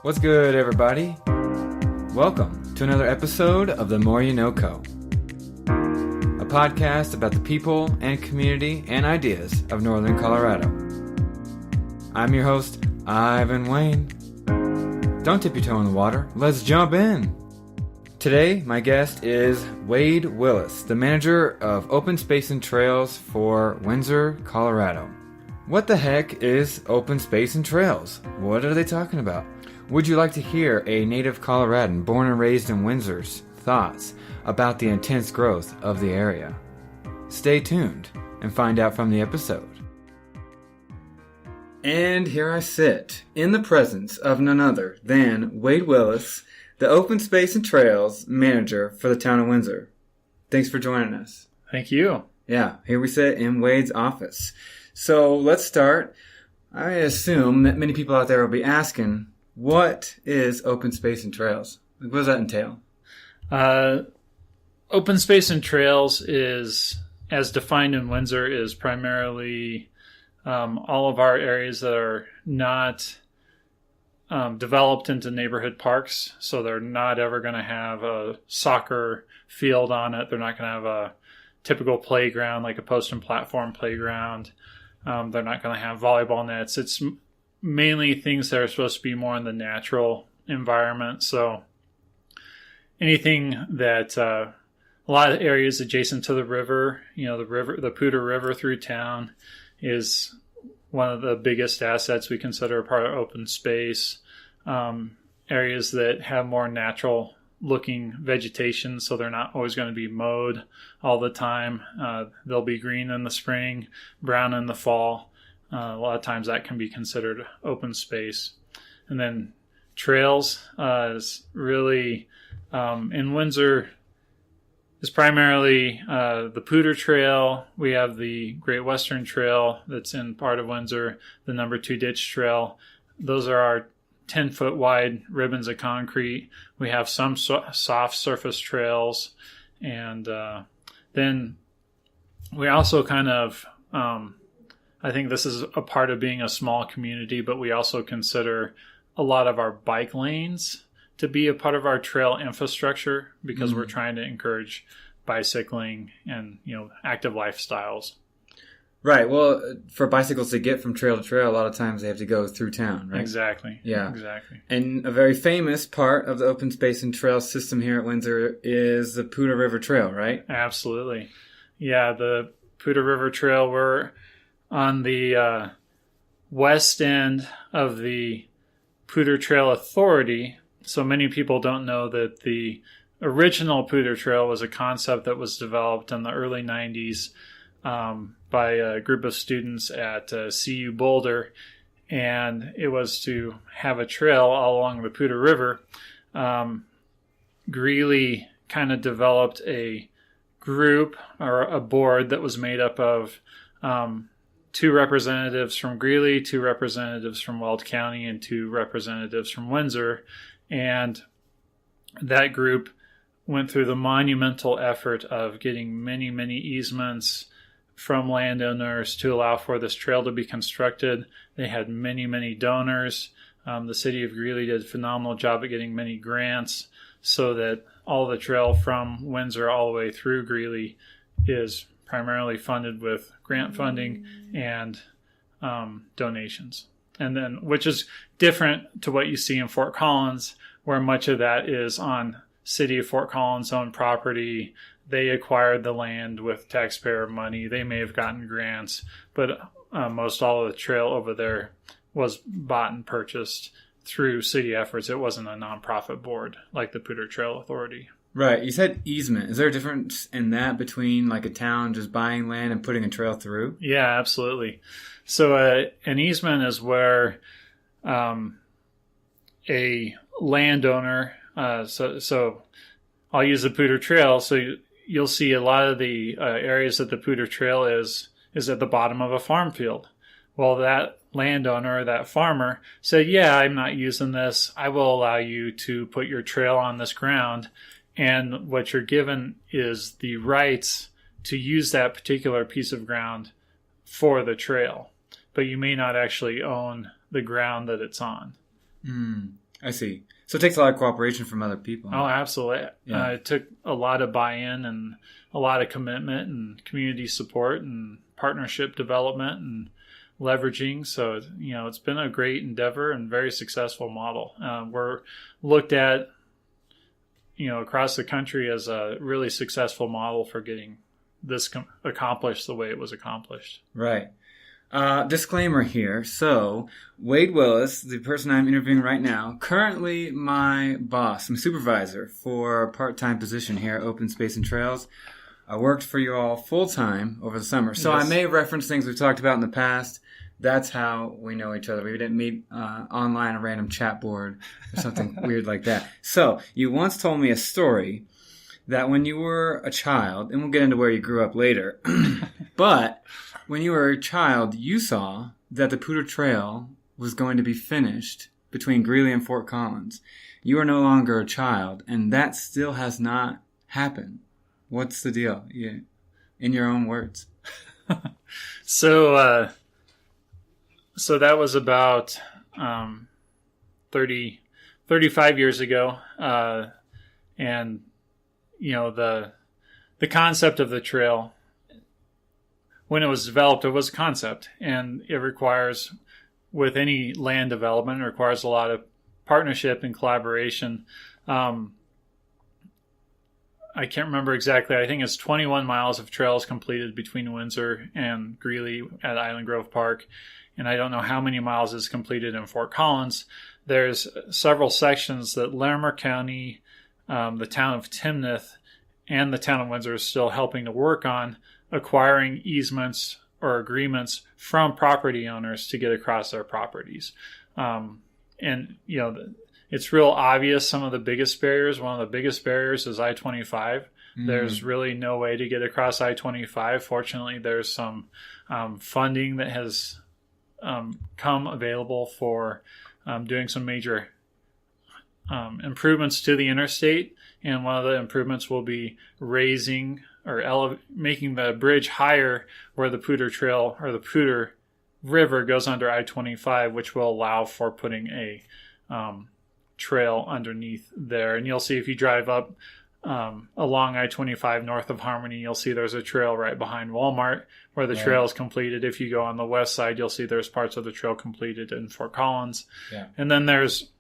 What's good, everybody? Welcome to another episode of The More You NoCo, a podcast about the people and community and ideas of Northern Colorado. I'm your host, Ivan Wayne. Don't dip your toe in the water. Let's jump in. Today, my guest is Wade Willis, the manager of Open Space and Trails for Windsor, Colorado. What the heck is Open Space and Trails? What are they talking about? Would you like to hear a native Coloradan born and raised in Windsor's thoughts about the intense growth of the area? Stay tuned and find out from the episode. And here I sit in the presence of none other than Wade Willis, the Open Space and Trails manager for the town of Windsor. Thanks for joining us. Thank you. Yeah, here we sit in Wade's office. So let's start. I assume that many people out there will be asking, what is Open Space and Trails? What does that entail? Open Space and Trails is, as defined in Windsor, is primarily all of our areas that are not developed into neighborhood parks. So they're not ever going to have a soccer field on it. They're not going to have a typical playground like a post and platform playground. They're not going to have volleyball nets. It's mainly things that are supposed to be more in the natural environment. So anything that a lot of areas adjacent to the river, the Poudre River through town is one of the biggest assets we consider a part of open space. Areas that have more natural looking vegetation, so they're not always going to be mowed all the time. They'll be green in the spring, brown in the fall. A lot of times that can be considered open space. And then trails is really, in Windsor, is primarily the Poudre Trail. We have the Great Western Trail that's in part of Windsor, the number 2 Ditch Trail. Those are our 10-foot wide ribbons of concrete. We have some soft surface trails. And then we also kind of... I think this is a part of being a small community, but we also consider a lot of our bike lanes to be a part of our trail infrastructure because we're trying to encourage bicycling and, active lifestyles. Right. Well, for bicycles to get from trail to trail, a lot of times they have to go through town, right? Exactly. Yeah. Exactly. And a very famous part of the open space and trail system here at Windsor is the Poudre River Trail, right? Absolutely. Yeah, the Poudre River Trail, we're on the west end of the Poudre Trail Authority. So many people don't know that the original Poudre Trail was a concept that was developed in the early 90s by a group of students at CU Boulder. And it was to have a trail all along the Poudre River. Greeley kind of developed a group or a board that was made up of 2 representatives from Greeley, 2 representatives from Weld County, and 2 representatives from Windsor. And that group went through the monumental effort of getting many, many easements from landowners to allow for this trail to be constructed. They had many, many donors. The city of Greeley did a phenomenal job at getting many grants so that all the trail from Windsor all the way through Greeley is primarily funded with grant funding and donations. And then, which is different to what you see in Fort Collins, where much of that is on City of Fort Collins owned property. They acquired the land with taxpayer money. They may have gotten grants, but most all of the trail over there was bought and purchased through city efforts. It wasn't a nonprofit board like the Poudre Trail Authority. Right. You said easement. Is there a difference in that between like a town just buying land and putting a trail through? Yeah, absolutely. So an easement is where a landowner, so I'll use the Poudre Trail. So you'll see a lot of the areas that the Poudre Trail is at the bottom of a farm field. Well, that landowner, that farmer said, yeah, I'm not using this. I will allow you to put your trail on this ground. And what you're given is the rights to use that particular piece of ground for the trail. but you may not actually own the ground that it's on. I see. So it takes a lot of cooperation from other people. Oh, absolutely. Yeah. It took a lot of buy-in and a lot of commitment and community support and partnership development and leveraging. So, it's been a great endeavor and very successful model. We're looked at, across the country as a really successful model for getting this accomplished the way it was accomplished. Right. Disclaimer here. So, Wade Willis, the person I'm interviewing right now, currently my boss, my supervisor for a part-time position here at Open Space and Trails. I worked for you all full-time over the summer. So Yes. I may reference things we've talked about in the past. That's how we know each other. We didn't meet online, a random chat board or something weird like that. So, you once told me a story that when you were a child, and we'll get into where you grew up later, but when you were a child, you saw that the Poudre Trail was going to be finished between Greeley and Fort Collins. You are no longer a child, and that still has not happened. What's the deal? In your own words. So that was about 35 years ago. And, the concept of the trail, when it was developed, it was a concept. And it requires, with any land development, it requires a lot of partnership and collaboration. I can't remember exactly. I think it's 21 miles of trails completed between Windsor and Greeley at Island Grove Park. And I don't know how many miles is completed in Fort Collins. There's several sections that Larimer County, the town of Timnath, and the town of Windsor is still helping to work on acquiring easements or agreements from property owners to get across their properties. It's real obvious some of the biggest barriers. One of the biggest barriers is I-25. Mm-hmm. There's really no way to get across I-25. Fortunately, there's some funding that has come available for doing some major improvements to the interstate. And one of the improvements will be raising or making the bridge higher where the Poudre Trail or the Poudre River goes under I-25, which will allow for putting a trail underneath there. And you'll see if you drive up along I-25 north of Harmony, you'll see there's a trail right behind Walmart where the trail is completed. If you go on the west side, you'll see there's parts of the trail completed in Fort Collins. Yeah. And then there's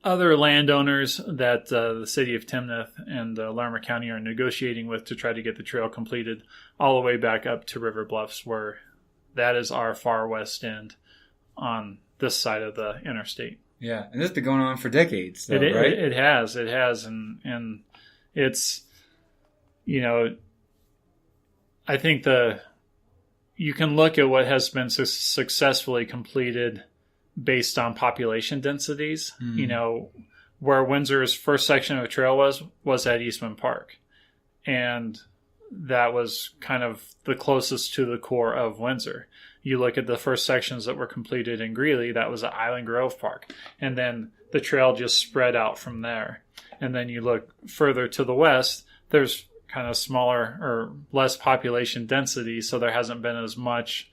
other landowners that the city of Timnath and Larimer County are negotiating with to try to get the trail completed all the way back up to River Bluffs, where that is our far west end on this side of the interstate. Yeah, and this has been going on for decades, though, right? It has, and it's, I think you can look at what has been successfully completed based on population densities. Where Windsor's first section of trail was at Eastman Park, and that was kind of the closest to the core of Windsor. You look at the first sections that were completed in Greeley, that was at Island Grove Park. And then the trail just spread out from there. And then you look further to the west, there's kind of smaller or less population density, so there hasn't been as much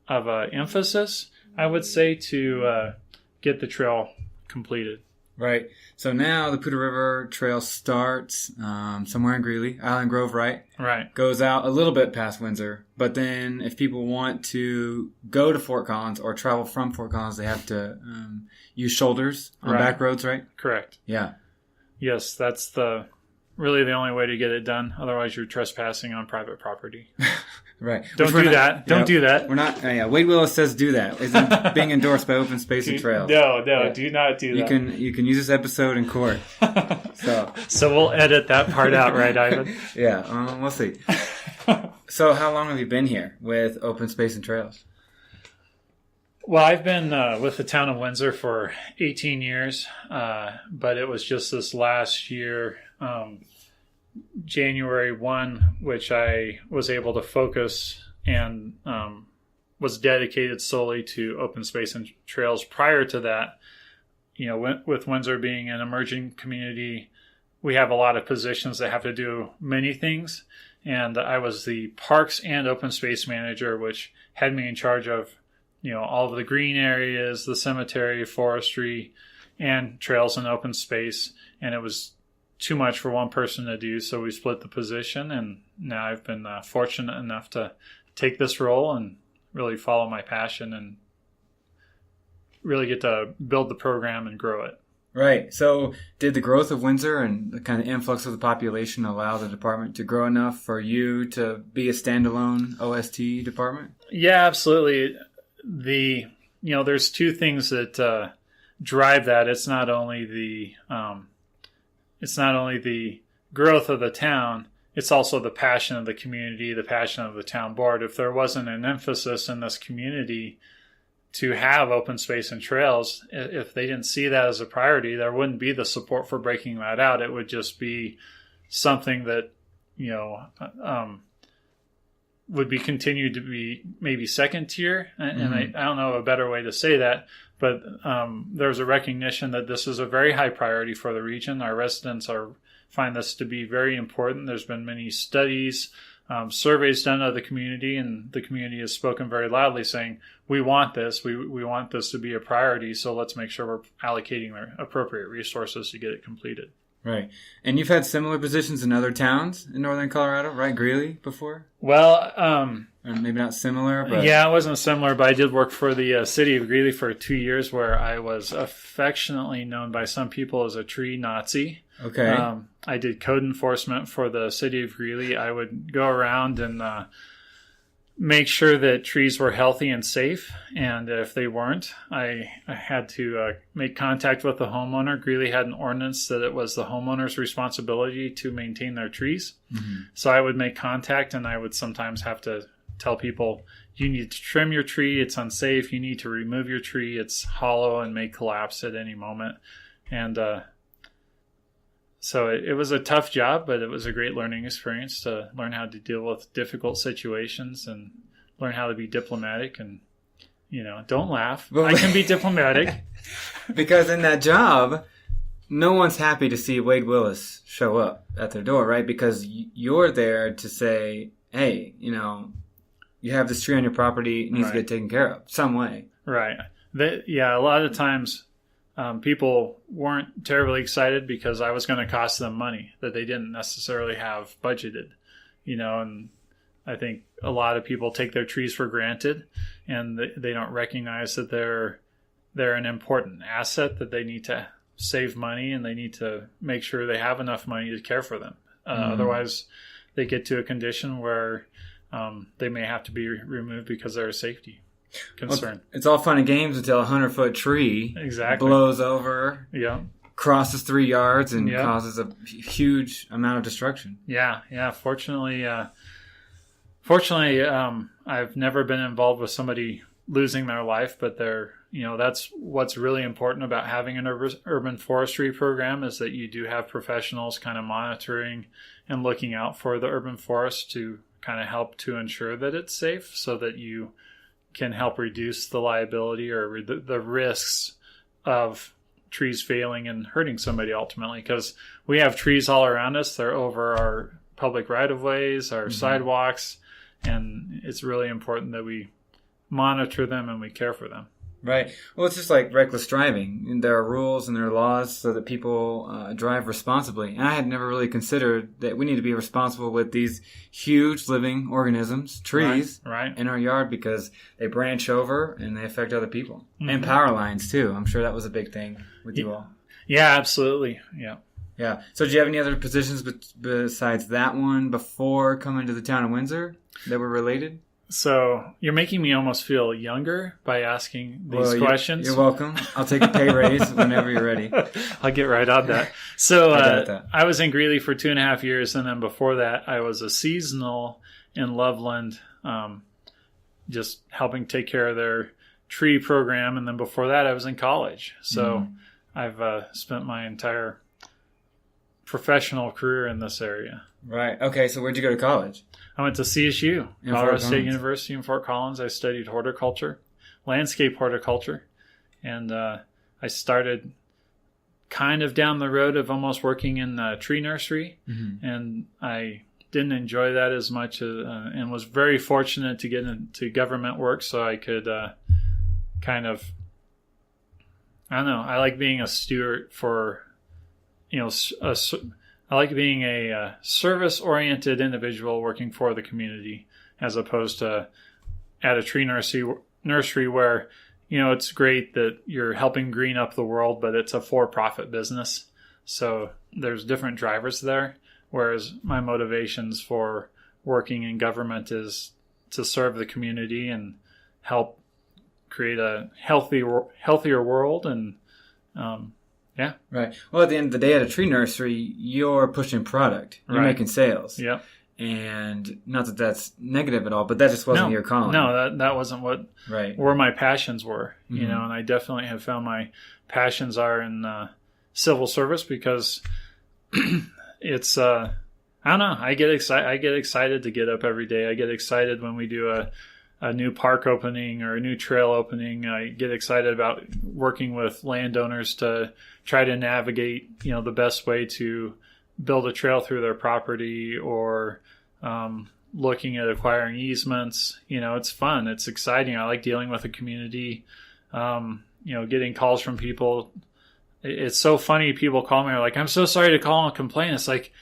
of an emphasis, I would say, to get the trail completed. Right. So now the Poudre River Trail starts somewhere in Greeley, Island Grove, right? Right. Goes out a little bit past Windsor. But then if people want to go to Fort Collins or travel from Fort Collins, they have to use shoulders on back roads, right? Correct. Yeah. Yes, that's really the only way to get it done. Otherwise, you're trespassing on private property. Right. Don't do that. Don't do that. We're not. Wade Willis says do that. Isn't being endorsed by Open Space and Trails. No, do not do that. You can use this episode in court. So we'll edit that part out, right, Ivan? Yeah, we'll see. So how long have you been here with Open Space and Trails? Well, I've been with the town of Windsor for 18 years, but it was just this last year, January 1, which I was able to focus and was dedicated solely to Open Space and Trails. Prior to that, with Windsor being an emerging community, we have a lot of positions that have to do many things. And I was the Parks and Open Space Manager, which had me in charge of, all of the green areas, the cemetery, forestry, and trails and open space. And it was too much for one person to do, so we split the position. And now I've been fortunate enough to take this role and really follow my passion and really get to build the program and grow it. Right. So did the growth of Windsor and the kind of influx of the population allow the department to grow enough for you to be a standalone OST department? Yeah, absolutely. There's two things that drive that. It's not only the growth of the town, it's also the passion of the community, the passion of the town board. If there wasn't an emphasis in this community to have open space and trails, if they didn't see that as a priority, there wouldn't be the support for breaking that out. It would just be something that, would be continued to be maybe second tier. And I don't know a better way to say that, but there's a recognition that this is a very high priority for the region. Our residents find this to be very important. There's been many studies, surveys done of the community, and the community has spoken very loudly saying, we want this. We want this to be a priority, so let's make sure we're allocating the appropriate resources to get it completed. Right. And you've had similar positions in other towns in northern Colorado, right? Greeley before? Well, or maybe not similar, but... Yeah, it wasn't similar, but I did work for the city of Greeley for 2 years, where I was affectionately known by some people as a tree Nazi. Okay. I did code enforcement for the city of Greeley. I would go around and make sure that trees were healthy and safe. And if they weren't, I had to make contact with the homeowner. Greeley had an ordinance that it was the homeowner's responsibility to maintain their trees. Mm-hmm. So I would make contact, and I would sometimes have to tell people, you need to trim your tree. It's unsafe. You need to remove your tree. It's hollow and may collapse at any moment. And so it was a tough job, but it was a great learning experience to learn how to deal with difficult situations and learn how to be diplomatic and, don't laugh. I can be diplomatic. Because in that job, no one's happy to see Wade Willis show up at their door, right? Because you're there to say, hey, you have this tree on your property, it needs to get taken care of some way. Right. A lot of times people weren't terribly excited because I was going to cost them money that they didn't necessarily have budgeted, and I think a lot of people take their trees for granted, and they don't recognize that they're an important asset, that they need to save money and they need to make sure they have enough money to care for them. Otherwise, they get to a condition where they may have to be removed because they're a safety concern. Well, it's all fun and games until a 100-foot tree blows over, crosses 3 yards, and causes a huge amount of destruction. Yeah. Fortunately, I've never been involved with somebody losing their life, but that's what's really important about having an urban forestry program, is that you do have professionals kind of monitoring and looking out for the urban forest to kind of help to ensure that it's safe, so that you can help reduce the liability or the risks of trees failing and hurting somebody ultimately. Because we have trees all around us. They're over our public right-of-ways, our sidewalks, and it's really important that we monitor them and we care for them. Right. Well, it's just like reckless driving. And there are rules and there are laws so that people drive responsibly. And I had never really considered that we need to be responsible with these huge living organisms, trees, in our yard, because they branch over and they affect other people. Mm-hmm. And power lines, too. I'm sure that was a big thing with you all. Yeah, absolutely. Yeah. So do you have any other positions besides that one before coming to the town of Windsor that were related? So you're making me almost feel younger by asking these questions. You're welcome. I'll take a pay raise whenever you're ready. I'll get right on that. So I was in Greeley for 2.5 years, and then before that, I was a seasonal in Loveland, just helping take care of their tree program. And then before that, I was in college. So I've spent my entire professional career in this area. Right. Okay. So where'd you go to college? I went to CSU, Colorado State University in Fort Collins. I studied horticulture, landscape horticulture, and I started kind of down the road of almost working in a tree nursery, and I didn't enjoy that as much, and was very fortunate to get into government work so I could kind of, I don't know, I like being a steward for, I like being a service-oriented individual working for the community, as opposed to at a tree nursery where, it's great that you're helping green up the world, but it's a for-profit business. So there's different drivers there, whereas my motivations for working in government is to serve the community and help create a healthier world. And yeah. Right. Well, at the end of the day, at a tree nursery, you're pushing product. You're making sales. Yep. And not that that's negative at all, but that just wasn't your calling. No, that wasn't where my passions were. And I definitely have found my passions are in civil service, because it's I don't know. I get excited to get up every day. I get excited when we do a new park opening or a new trail opening. I get excited about working with landowners to try to navigate, the best way to build a trail through their property, or looking at acquiring easements. It's fun. It's exciting. I like dealing with the community, getting calls from people. It's so funny. People call me, are like, I'm so sorry to call and complain. It's like,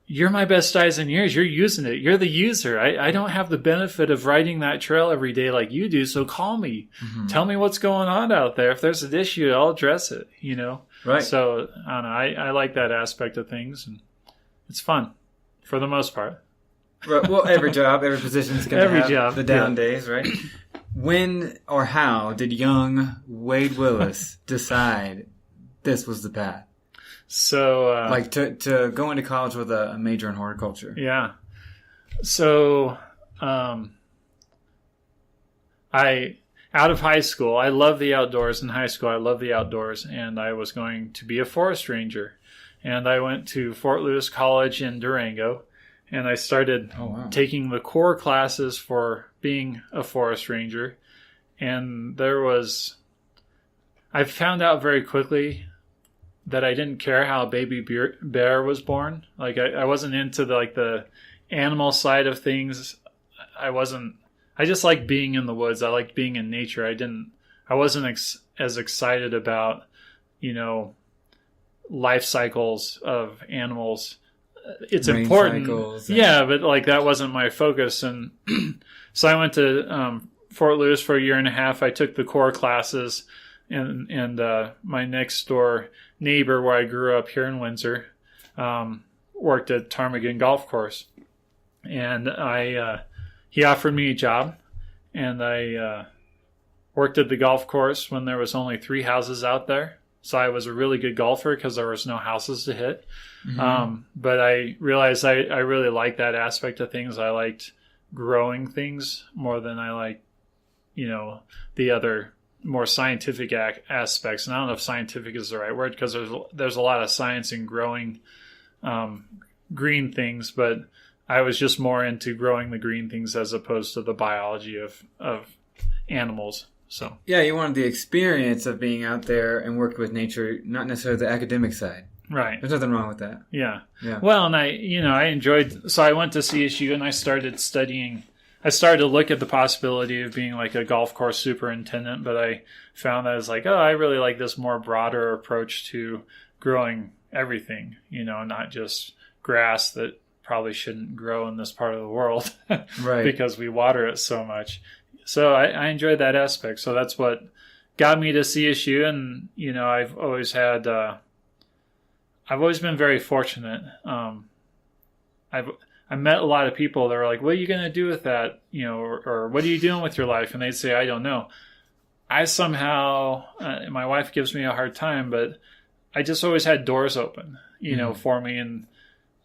you're my best eyes and ears. You're using it. You're the user. I don't have the benefit of riding that trail every day like you do. So call me. Tell me what's going on out there. If there's an issue, I'll address it, Right. So I don't know. I like that aspect of things, and it's fun for the most part. Right. Well, every position is going to have the down days, right? When or how did young Wade Willis decide this was the path? So, to go into college with a major in horticulture. Yeah. So, out of high school, I love the outdoors. In high school, I love the outdoors, and I was going to be a forest ranger. And I went to Fort Lewis College in Durango, and I started taking the core classes for being a forest ranger. And I found out very quickly that I didn't care how a baby bear was born. Like, I wasn't into the animal side of things. I just liked being in the woods. I liked being in nature. I wasn't as excited about, life cycles of animals. It's rain important. Cycles but that wasn't my focus. And so I went to Fort Lewis for a year and a half. I took the core classes, and my next door neighbor, where I grew up here in Windsor, worked at Ptarmigan Golf Course, and he offered me a job, and I worked at the golf course when there was only 3 houses out there. So I was a really good golfer because there was no houses to hit. But I realized I really liked that aspect of things. I liked growing things more than I liked, the other more scientific aspects. And I don't know if scientific is the right word, because there's a lot of science in growing green things, but I was just more into growing the green things as opposed to the biology of animals. So yeah, you wanted the experience of being out there and working with nature, not necessarily the academic side. Right. There's nothing wrong with that. Yeah. Well, and I enjoyed. So I went to CSU and I started studying. I started to look at the possibility of being like a golf course superintendent, but I found that I was like, I really like this more broader approach to growing everything. Not just grass that probably shouldn't grow in this part of the world, right? Because we water it so much. So I enjoyed that aspect. So that's what got me to CSU. And, I've always been very fortunate. I met a lot of people that were like, what are you going to do with that? Or what are you doing with your life? And they'd say, I don't know. I somehow, my wife gives me a hard time, but I just always had doors open, for me. And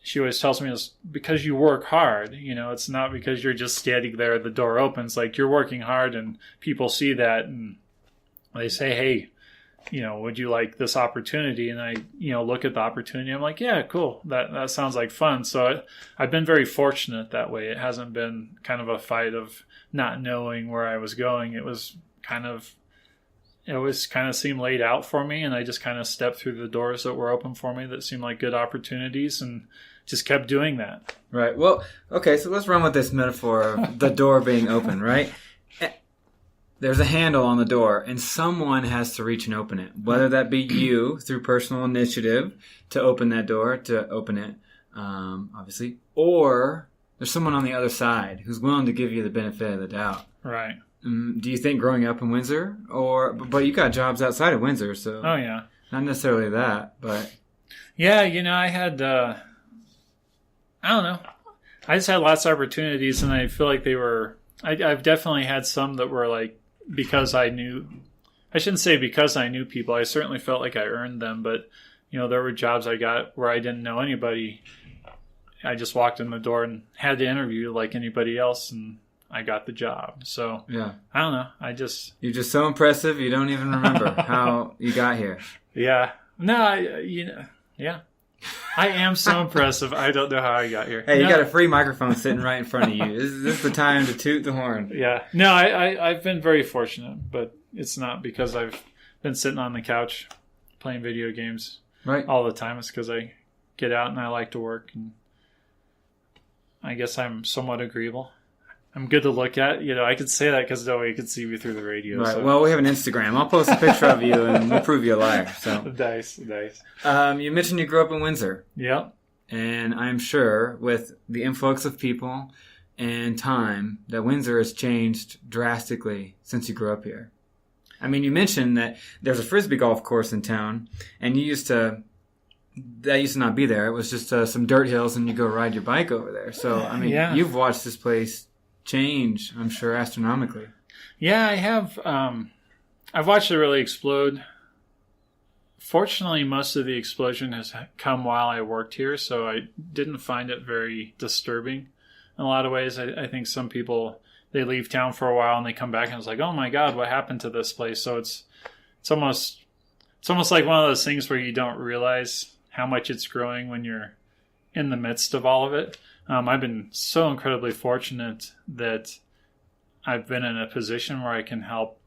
she always tells me it's because you work hard. It's not because you're just standing there, the door opens. Like, you're working hard, and people see that, and they say, hey, would you like this opportunity? And I, look at the opportunity. I'm like, yeah, cool. That sounds like fun. So I've been very fortunate that way. It hasn't been kind of a fight of not knowing where I was going. It was kind of seemed laid out for me, and I just kind of stepped through the doors that were open for me that seemed like good opportunities, and just kept doing that. Right. Well, okay, so let's run with this metaphor of the door being open, right? there's a handle on the door, and someone has to reach and open it. Whether that be you through personal initiative to open that door, to open it, obviously, or there's someone on the other side who's willing to give you the benefit of the doubt. Right. Do you think growing up in Windsor, but you got jobs outside of Windsor, so Oh yeah, not necessarily that, but yeah. I had I don't know. I just had lots of opportunities, and I feel like they were. I've definitely had some that were like because I knew. I shouldn't say because I knew people. I certainly felt like I earned them, but there were jobs I got where I didn't know anybody. I just walked in the door and had to interview like anybody else, and I got the job. So yeah, I don't know. You're just so impressive. You don't even remember how you got here. Yeah. No. Yeah. I am so impressive. I don't know how I got here. Hey, you got a free microphone sitting right in front of you. This is the time to toot the horn. Yeah. No, I've been very fortunate, but it's not because I've been sitting on the couch playing video games all the time. It's because I get out and I like to work, and I guess I'm somewhat agreeable. I'm good to look at. I could say that because nobody could see me through the radio. Right. So. Well, we have an Instagram. I'll post a picture of you and we'll prove you a liar. So. Nice. You mentioned you grew up in Windsor. Yep. And I'm sure with the influx of people and time that Windsor has changed drastically since you grew up here. I mean, you mentioned that there's a Frisbee golf course in town, and that used to not be there. It was just some dirt hills, and you go ride your bike over there. So, I mean, You've watched this place change, I'm sure, astronomically. Yeah, I have. I've watched it really explode. Fortunately, most of the explosion has come while I worked here, so I didn't find it very disturbing. In a lot of ways, I think some people, they leave town for a while and they come back and it's like, oh my God, what happened to this place? So it's almost like one of those things where you don't realize how much it's growing when you're in the midst of all of it. I've been so incredibly fortunate that I've been in a position where I can help,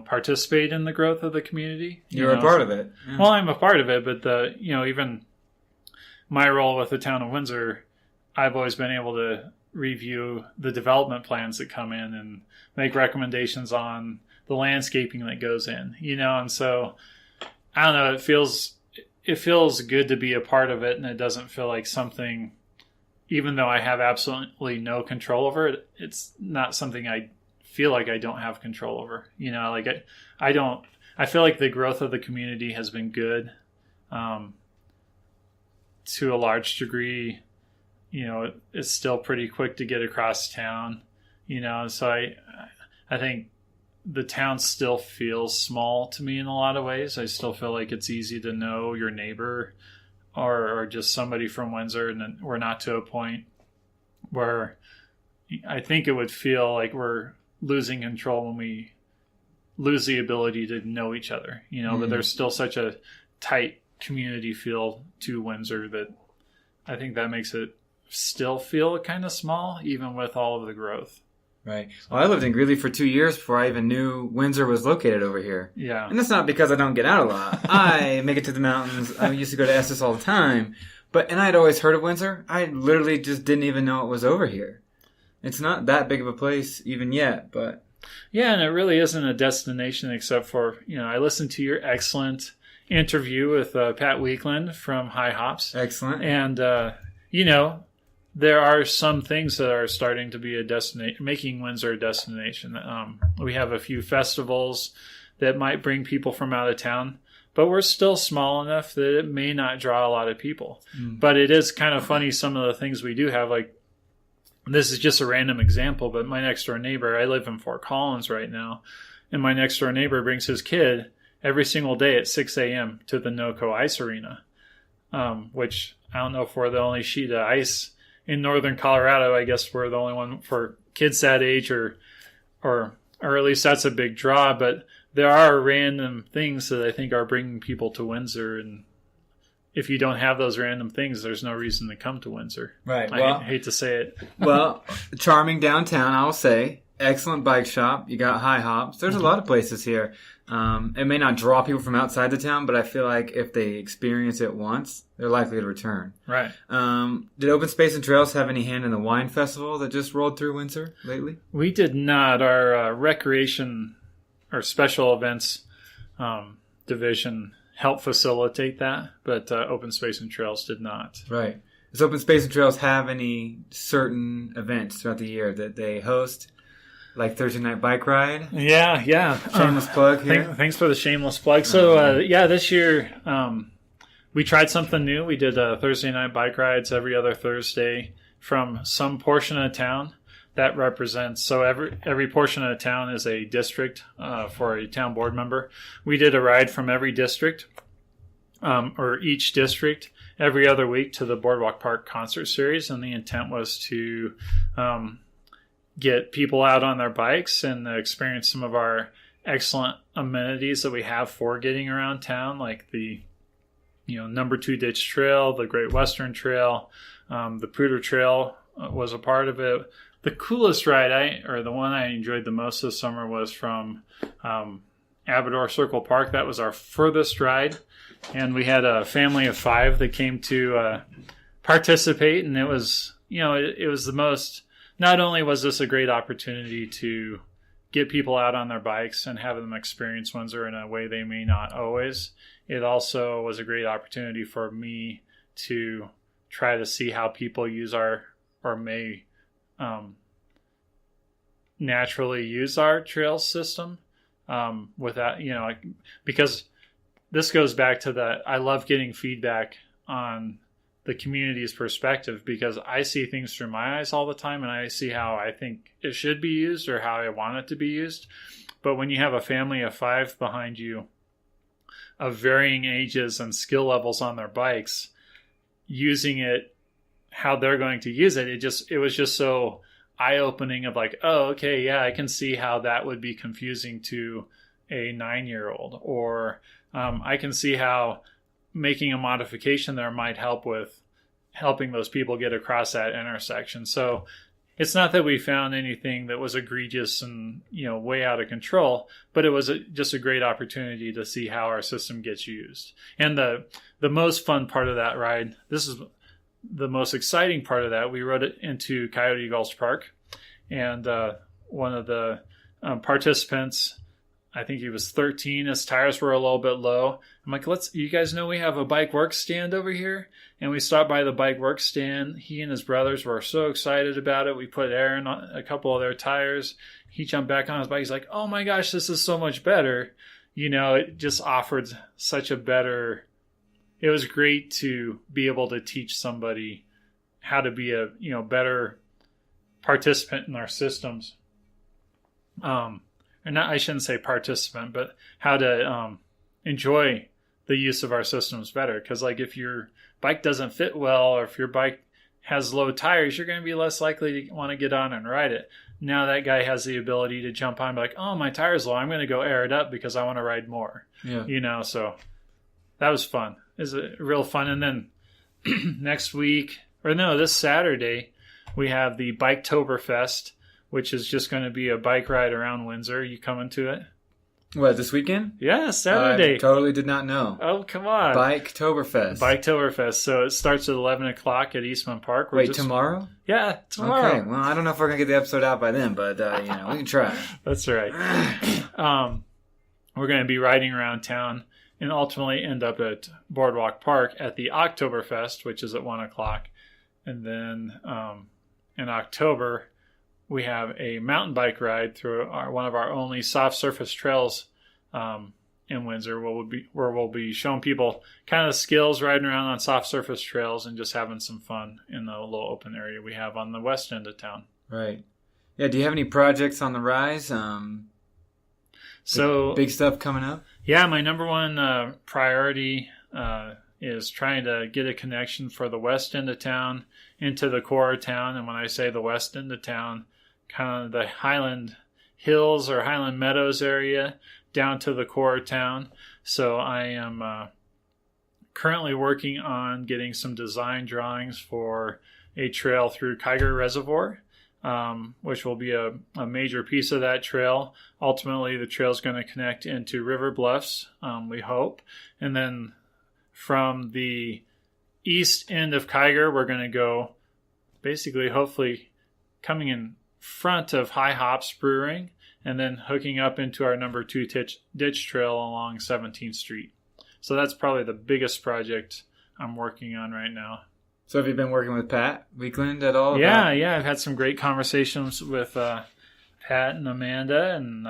participate in the growth of the community. You're a part of it. Yeah. Well, I'm a part of it, but even my role with the town of Windsor, I've always been able to review the development plans that come in and make recommendations on the landscaping that goes in, and so I don't know, it feels good to be a part of it, and it doesn't feel like something, even though I have absolutely no control over it, it's not something I feel like I don't have control over. I feel like the growth of the community has been good to a large degree. It's still pretty quick to get across town, so I think the town still feels small to me in a lot of ways. I still feel like it's easy to know your neighbor or just somebody from Windsor, and we're not to a point where I think it would feel like we're losing control when we lose the ability to know each other, but there's still such a tight community feel to Windsor that I think that makes it still feel kind of small, even with all of the growth. Right. Well, I lived in Greeley for 2 years before I even knew Windsor was located over here. Yeah. And that's not because I don't get out a lot. I make it to the mountains. I used to go to Estes all the time. And I'd always heard of Windsor. I literally just didn't even know it was over here. It's not that big of a place even yet, but... Yeah, and it really isn't a destination except for, I listened to your excellent interview with Pat Weekland from High Hops. Excellent. And, there are some things that are starting to be a destination, making Windsor a destination. We have a few festivals that might bring people from out of town, but we're still small enough that it may not draw a lot of people. But it is kind of funny, some of the things we do have, like, this is just a random example, but my next door neighbor, I live in Fort Collins right now, and my next door neighbor brings his kid every single day at 6 a.m. to the NoCo ice arena, which I don't know if we're the only sheet of ice in northern Colorado. I guess we're the only one for kids that age, or at least that's a big draw. But there are random things that I think are bringing people to Windsor, and if you don't have those random things, there's no reason to come to Windsor. Right. I hate to say it. Well, charming downtown, I'll say. excellent bike shop. You got High Hops. There's a lot of places here. It may not draw people from outside the town, but I feel like if they experience it once, they're likely to return. Right. Did Open Space and Trails have any hand in the wine festival that just rolled through Windsor lately? We did not. Our recreation or special events division helped facilitate that, but Open Space and Trails did not. Right. Does Open Space and Trails have any certain events throughout the year that they host? Like Thursday Night Bike Ride? Yeah. Shameless plug here. Thanks for the shameless plug. So, this year we tried something new. We did Thursday Night Bike Rides every other Thursday from some portion of town that represents. So every portion of the town is a district for a town board member. We did a ride from every district or each district every other week to the Boardwalk Park concert series. And the intent was to get people out on their bikes and experience some of our excellent amenities that we have for getting around town, like the number 2 Ditch Trail, the Great Western Trail, the Poudre Trail was a part of it. The coolest ride the one I enjoyed the most this summer was from Abador Circle Park. That was our furthest ride, and we had a family of 5 that came to participate, and it was it was the most. Not only was this a great opportunity to get people out on their bikes and have them experience Windsor in a way they may not always, it also was a great opportunity for me to try to see how people use may naturally use our trail system without, because this goes back to that. I love getting feedback on the community's perspective, because I see things through my eyes all the time, and I see how I think it should be used or how I want it to be used. But when you have a family of 5 behind you of varying ages and skill levels on their bikes, using it how they're going to use it, it was just so eye-opening of like, oh, okay, yeah, I can see how that would be confusing to a 9-year-old, or I can see how making a modification there might help with helping those people get across that intersection. So it's not that we found anything that was egregious and way out of control, but it was just a great opportunity to see how our system gets used. And the most fun part of that ride, this is the most exciting part of that, we rode it into Coyote Gulch Park, and one of the participants, I think he was 13. His tires were a little bit low. I'm like, you guys know we have a bike work stand over here? And we stopped by the bike work stand. He and his brothers were so excited about it. We put air in a couple of their tires. He jumped back on his bike. He's like, oh my gosh, this is so much better. It just offered such a better, it was great to be able to teach somebody how to be a, better participant in our systems. I shouldn't say participant, but how to enjoy the use of our systems better. Because if your bike doesn't fit well, or if your bike has low tires, you're going to be less likely to want to get on and ride it. Now that guy has the ability to jump on and be like, oh, my tire's low, I'm going to go air it up because I want to ride more. Yeah. So that was fun. It was real fun. And then this Saturday, we have the Biketoberfest, which is just going to be a bike ride around Windsor. You coming to it? What, this weekend? Yeah, Saturday. I totally did not know. Oh, come on. Biketoberfest. So it starts at 11 o'clock at Eastman Park. Tomorrow? Yeah, tomorrow. Okay, well, I don't know if we're going to get the episode out by then, but, we can try. That's right. We're going to be riding around town and ultimately end up at Boardwalk Park at the Oktoberfest, which is at 1 o'clock. And then in October, we have a mountain bike ride through one of our only soft surface trails in Windsor, where we'll be showing people kind of skills riding around on soft surface trails and just having some fun in the little open area we have on the west end of town. Right. Yeah. Do you have any projects on the rise? So big stuff coming up? Yeah, my number one priority is trying to get a connection for the west end of town into the core of town. And when I say the west end of town, kind of the Highland Hills or Highland Meadows area down to the core of town. So I am currently working on getting some design drawings for a trail through Kiger Reservoir. which will be a major piece of that trail. Ultimately, the trail is going to connect into River Bluffs, we hope. And then from the east end of Kiger, we're going to go basically, hopefully, coming in front of High Hops Brewing and then hooking up into our number 2 ditch trail along 17th Street. So that's probably the biggest project I'm working on right now. So have you been working with Pat Weekland at all? Yeah. I've had some great conversations with Pat and Amanda, and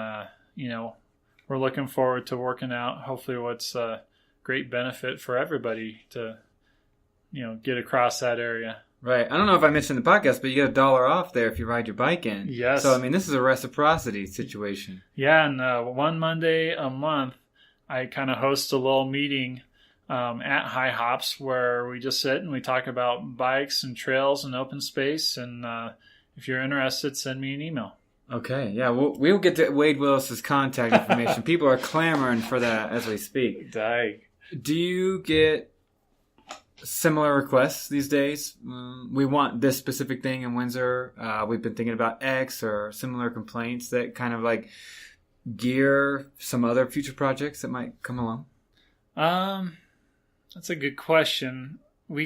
we're looking forward to working out hopefully what's a great benefit for everybody to get across that area. Right. I don't know if I mentioned in the podcast, but you get $1 off there if you ride your bike in. Yes. So this is a reciprocity situation. Yeah, and one Monday a month, I kind of host a little meeting at High Hops where we just sit and we talk about bikes and trails and open space. And if you're interested, send me an email. Okay. Yeah, we'll get to Wade Willis's contact information. People are clamoring for that as we speak. Do you get similar requests these days? We want this specific thing in Windsor. We've been thinking about X or similar complaints that kind of like gear some other future projects that might come along. That's a good question. I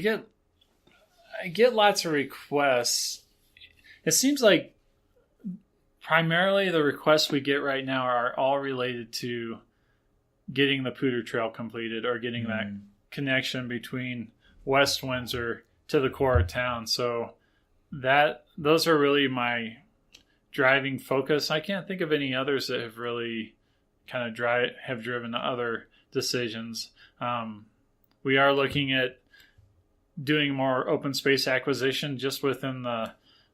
get lots of requests. It seems like primarily the requests we get right now are all related to getting the Poudre Trail completed or getting that connection between West Windsor to the core of town. So those are really my driving focus. I can't think of any others that have really kind of have driven other decisions. We are looking at doing more open space acquisition. Just within the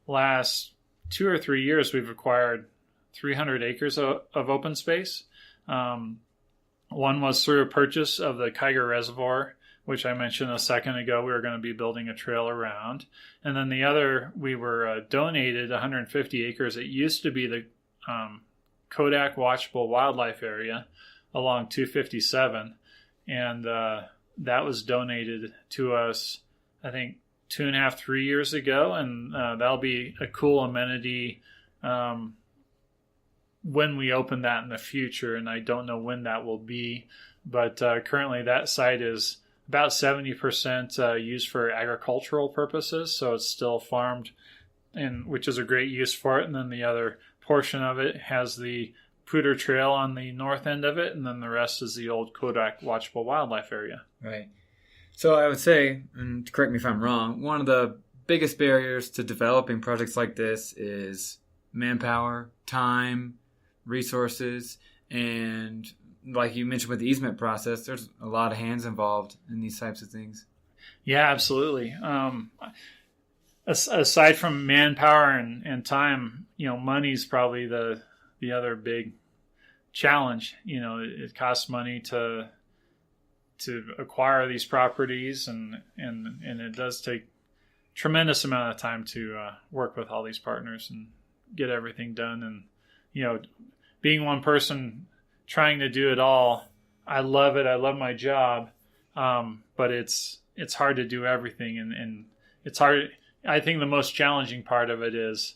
last 2 or 3 years, we've acquired 300 acres of open space. One was through a purchase of the Kiger Reservoir, which I mentioned a second ago. We were going to be building a trail around. And then the other, we were donated 150 acres. It used to be the Kodak Watchable Wildlife Area along 257. And that was donated to us, I think, 2.5, 3 years ago. And that'll be a cool amenity when we open that in the future. And I don't know when that will be. But currently that site is about 70% used for agricultural purposes. So it's still farmed, which is a great use for it. And then the other portion of it has the Poudre Trail on the north end of it, and then the rest is the old Kodak Watchable Wildlife Area. Right. So I would say, and correct me if I'm wrong, one of the biggest barriers to developing projects like this is manpower, time, resources, and like you mentioned with the easement process, there's a lot of hands involved in these types of things. Yeah, absolutely. Aside from manpower and time, money's probably the other big challenge. It costs money to acquire these properties, and it does take tremendous amount of time to work with all these partners and get everything done. And being one person trying to do it all, I love it. I love my job, but it's hard to do everything, and it's hard. I think the most challenging part of it is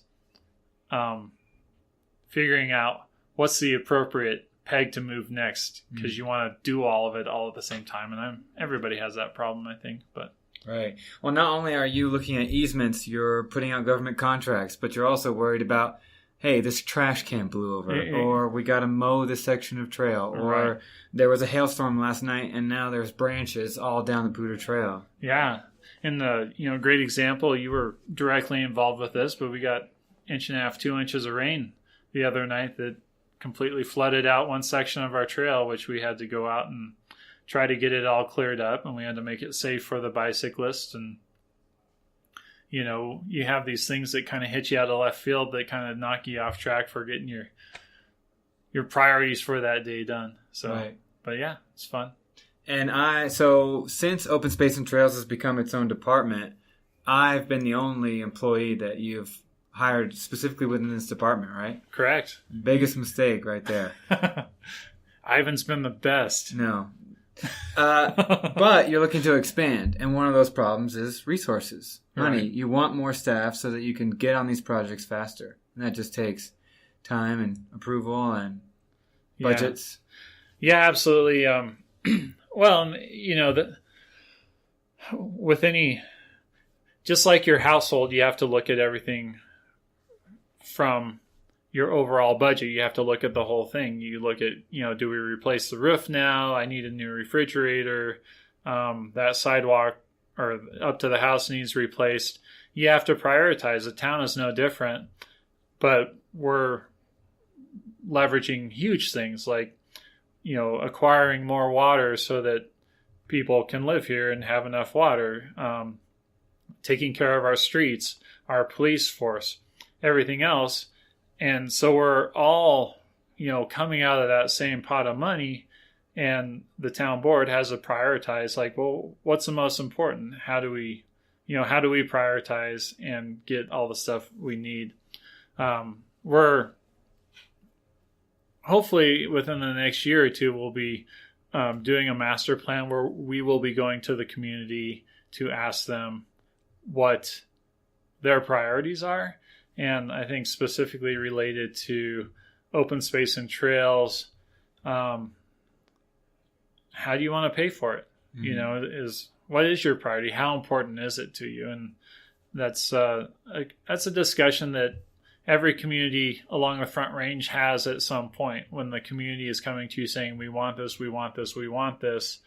figuring out what's the appropriate peg to move next, because you want to do all of it all at the same time. And everybody has that problem, I think. But right. Well, not only are you looking at easements, you're putting out government contracts, but you're also worried about, hey, this trash can blew over, or we got to mow this section of trail, or there was a hailstorm last night and now there's branches all down the Poudre Trail. Yeah. And the great example, you were directly involved with this, but we got 1.5 to 2 inches of rain the other night that completely flooded out one section of our trail, which we had to go out and try to get it all cleared up, and we had to make it safe for the bicyclists. And you have these things that kind of hit you out of left field that kind of knock you off track for getting your priorities for that day done. So, But yeah, it's fun. And so since Open Space and Trails has become its own department, I've been the only employee that you've hired specifically within this department, right? Correct. Biggest mistake right there. Ivan's been the best. No. But you're looking to expand, and one of those problems is resources, money. Right. You want more staff so that you can get on these projects faster, and that just takes time and approval and budgets. Yeah, absolutely. Well, with any, just like your household, you have to look at everything from your overall budget. You have to look at the whole thing. You look at, do we replace the roof now? I need a new refrigerator. That sidewalk or up to the house needs replaced. You have to prioritize. The town is no different, but we're leveraging huge things like, acquiring more water so that people can live here and have enough water, taking care of our streets, our police force, everything else. And so we're all, coming out of that same pot of money, and the town board has to prioritize, like, well, what's the most important? How do we prioritize and get all the stuff we need? We're hopefully within the next year or two, we'll be doing a master plan where we will be going to the community to ask them what their priorities are. And I think specifically related to open space and trails, how do you want to pay for it? Mm-hmm. What is your priority? How important is it to you? And that's a discussion that every community along the Front Range has at some point. When the community is coming to you saying, we want this, we want this, we want this,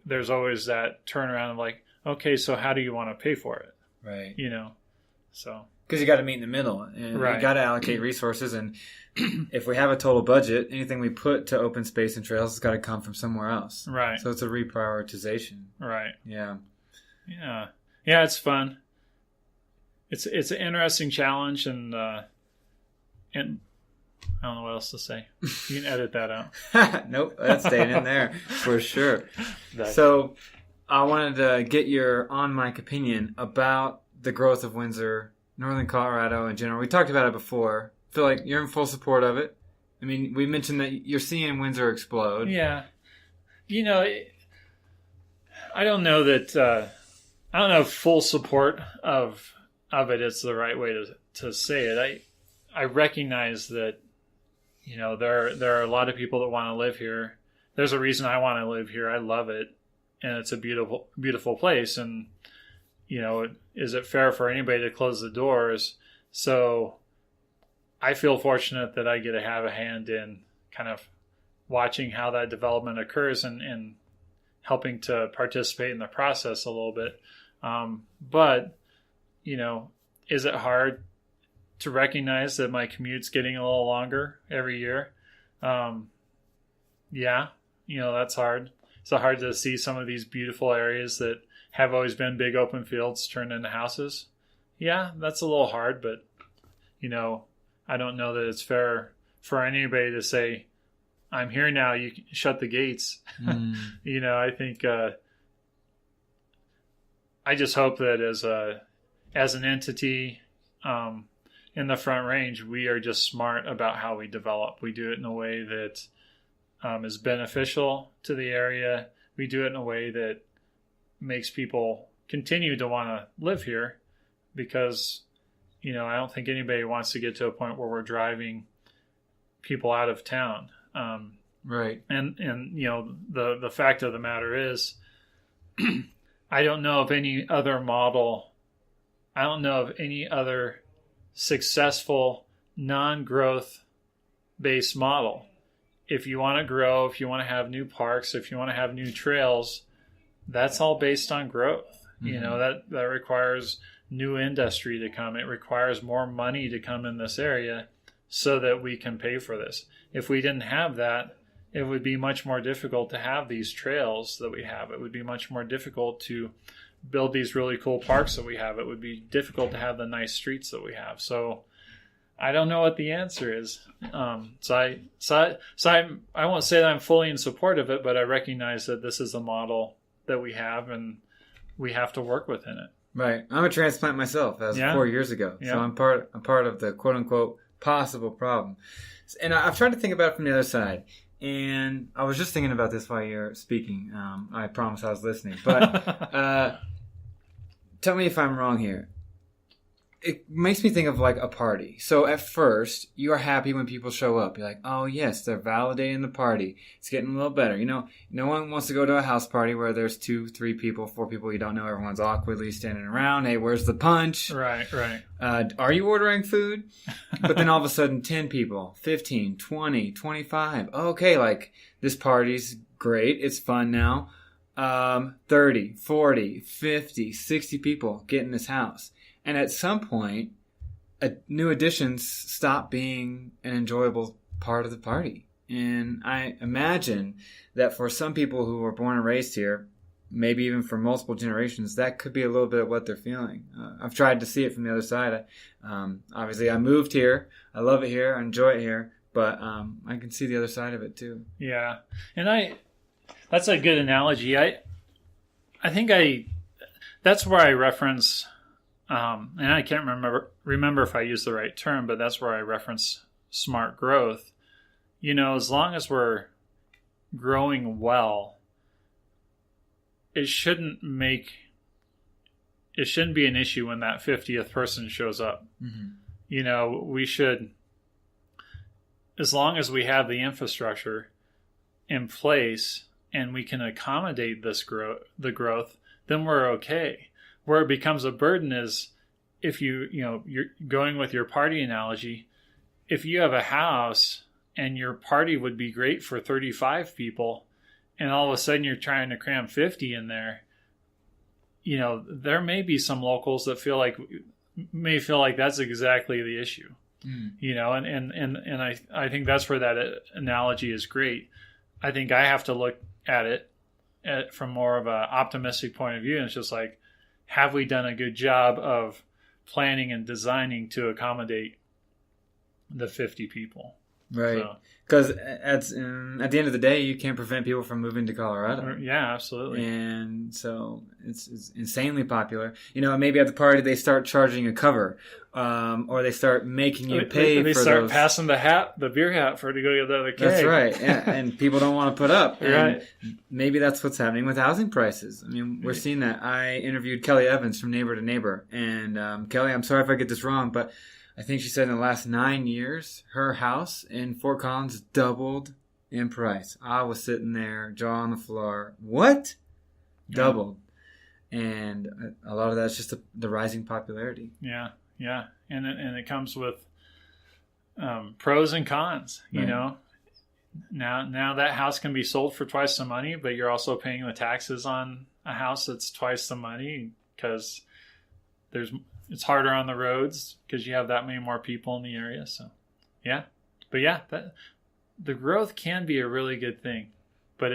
there's always that turnaround of like, okay, so how do you want to pay for it? Right. So. Because you got to meet in the middle, and right. You got to allocate resources. And if we have a total budget, anything we put to open space and trails has got to come from somewhere else. Right. So it's a reprioritization. Right. Yeah. Yeah. Yeah. It's fun. It's an interesting challenge, and I don't know what else to say. You can edit that out. Nope, that's staying in there for sure. So I wanted to get your on-mic opinion about the growth of Windsor, Northern Colorado in general. We talked about it before. I feel like you're in full support of it. I mean, we mentioned that you're seeing Windsor explode. Yeah. I don't know that, I don't know if full support of it is the right way to say it. I recognize that, there are a lot of people that want to live here. There's a reason I want to live here. I love it. And it's a beautiful, beautiful place. And, is it fair for anybody to close the doors? So I feel fortunate that I get to have a hand in kind of watching how that development occurs and helping to participate in the process a little bit. But, is it hard to recognize that my commute's getting a little longer every year? Yeah, that's hard. It's hard to see some of these beautiful areas that have always been big open fields turned into houses. Yeah, that's a little hard, but, I don't know that it's fair for anybody to say, I'm here now, you can shut the gates. I think, I just hope that as an entity in the Front Range, we are just smart about how we develop. We do it in a way that is beneficial to the area. We do it in a way that makes people continue to want to live here, because, I don't think anybody wants to get to a point where we're driving people out of town. Right. And the fact of the matter is, I don't know of any other model. I don't know of any other successful non-growth based model. If you want to grow, if you want to have new parks, if you want to have new trails, that's all based on growth. Mm-hmm. That requires new industry to come. It requires more money to come in this area so that we can pay for this. If we didn't have that, it would be much more difficult to have these trails that we have. It would be much more difficult to build these really cool parks that we have. It would be difficult to have the nice streets that we have. So I don't know what the answer is. So I won't say that I'm fully in support of it, but I recognize that this is a model that we have, and we have to work within it. Right. I'm a transplant myself. That was 4 years ago. Yeah. So I'm part of the quote unquote possible problem. And I've tried to think about it from the other side. And I was just thinking about this while you're speaking. I promise I was listening. But tell me if I'm wrong here. It makes me think of like a party. So at first, you are happy when people show up. You're like, oh yes, they're validating the party. It's getting a little better. You know, no one wants to go to a house party where there's 2, 3 people, 4 people you don't know. Everyone's awkwardly standing around. Hey, where's the punch? Right. Are you ordering food? But then all of a sudden, 10 people, 15, 20, 25. Okay, like this party's great. It's fun now. 30, 40, 50, 60 people get in this house. And at some point, new additions stop being an enjoyable part of the party. And I imagine that for some people who were born and raised here, maybe even for multiple generations, that could be a little bit of what they're feeling. I've tried to see it from the other side. Obviously, I moved here. I love it here. I enjoy it here. But I can see the other side of it, too. Yeah. And that's a good analogy. I think that's where I reference... and I can't remember if I used the right term, but that's where I reference smart growth. You know, as long as we're growing well, it shouldn't be an issue when that 50th person shows up. Mm-hmm. You know, we should, as long as we have the infrastructure in place and we can accommodate the growth, then we're okay. Where it becomes a burden is if you're going with your party analogy, if you have a house and your party would be great for 35 people and all of a sudden you're trying to cram 50 in there, you know, there may be some locals that may feel like that's exactly the issue. You know, and I think that's where that analogy is great. I think I have to look at it from more of an optimistic point of view, and it's just like, have we done a good job of planning and designing to accommodate the 50 people? Right. Because at the end of the day, you can't prevent people from moving to Colorado. Yeah, absolutely. And so it's insanely popular. You know, maybe at the party they start charging a cover, or they start making you pay. They start passing the beer hat to go get the other keg. That's right. Yeah, and people don't want to put up. Right. Maybe that's what's happening with housing prices. I mean, we're seeing that. I interviewed Kelly Evans from Neighbor to Neighbor, and Kelly, I'm sorry if I get this wrong, but I think she said in the last 9 years, her house in Fort Collins doubled in price. I was sitting there, jaw on the floor. What? Doubled. And a lot of that's just the rising popularity. Yeah. And it comes with pros and cons, you know. Now that house can be sold for twice the money, but you're also paying the taxes on a house that's twice the money because it's harder on the roads because you have that many more people in the area. So, yeah. But yeah, the growth can be a really good thing. But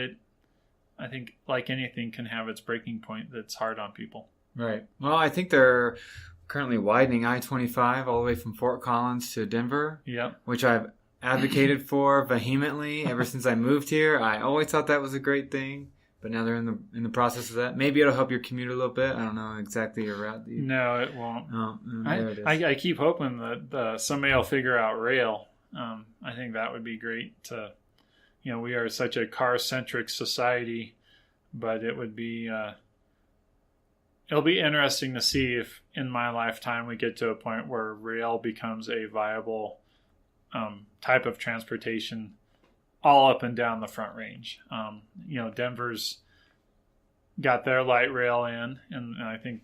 I think, like anything, can have its breaking point that's hard on people. Right. Well, I think they're currently widening I-25 all the way from Fort Collins to Denver. Yep. Which I've advocated for vehemently ever since I moved here. I always thought that was a great thing. But now they're in the process of that. Maybe it'll help your commute a little bit. I don't know exactly your route. No, it won't. Oh, there it is. I keep hoping that somebody will figure out rail. I think that would be great. We are such a car-centric society, but it would be it'll be interesting to see if in my lifetime we get to a point where rail becomes a viable type of transportation all up and down the Front Range. Denver's got their light rail in, and I think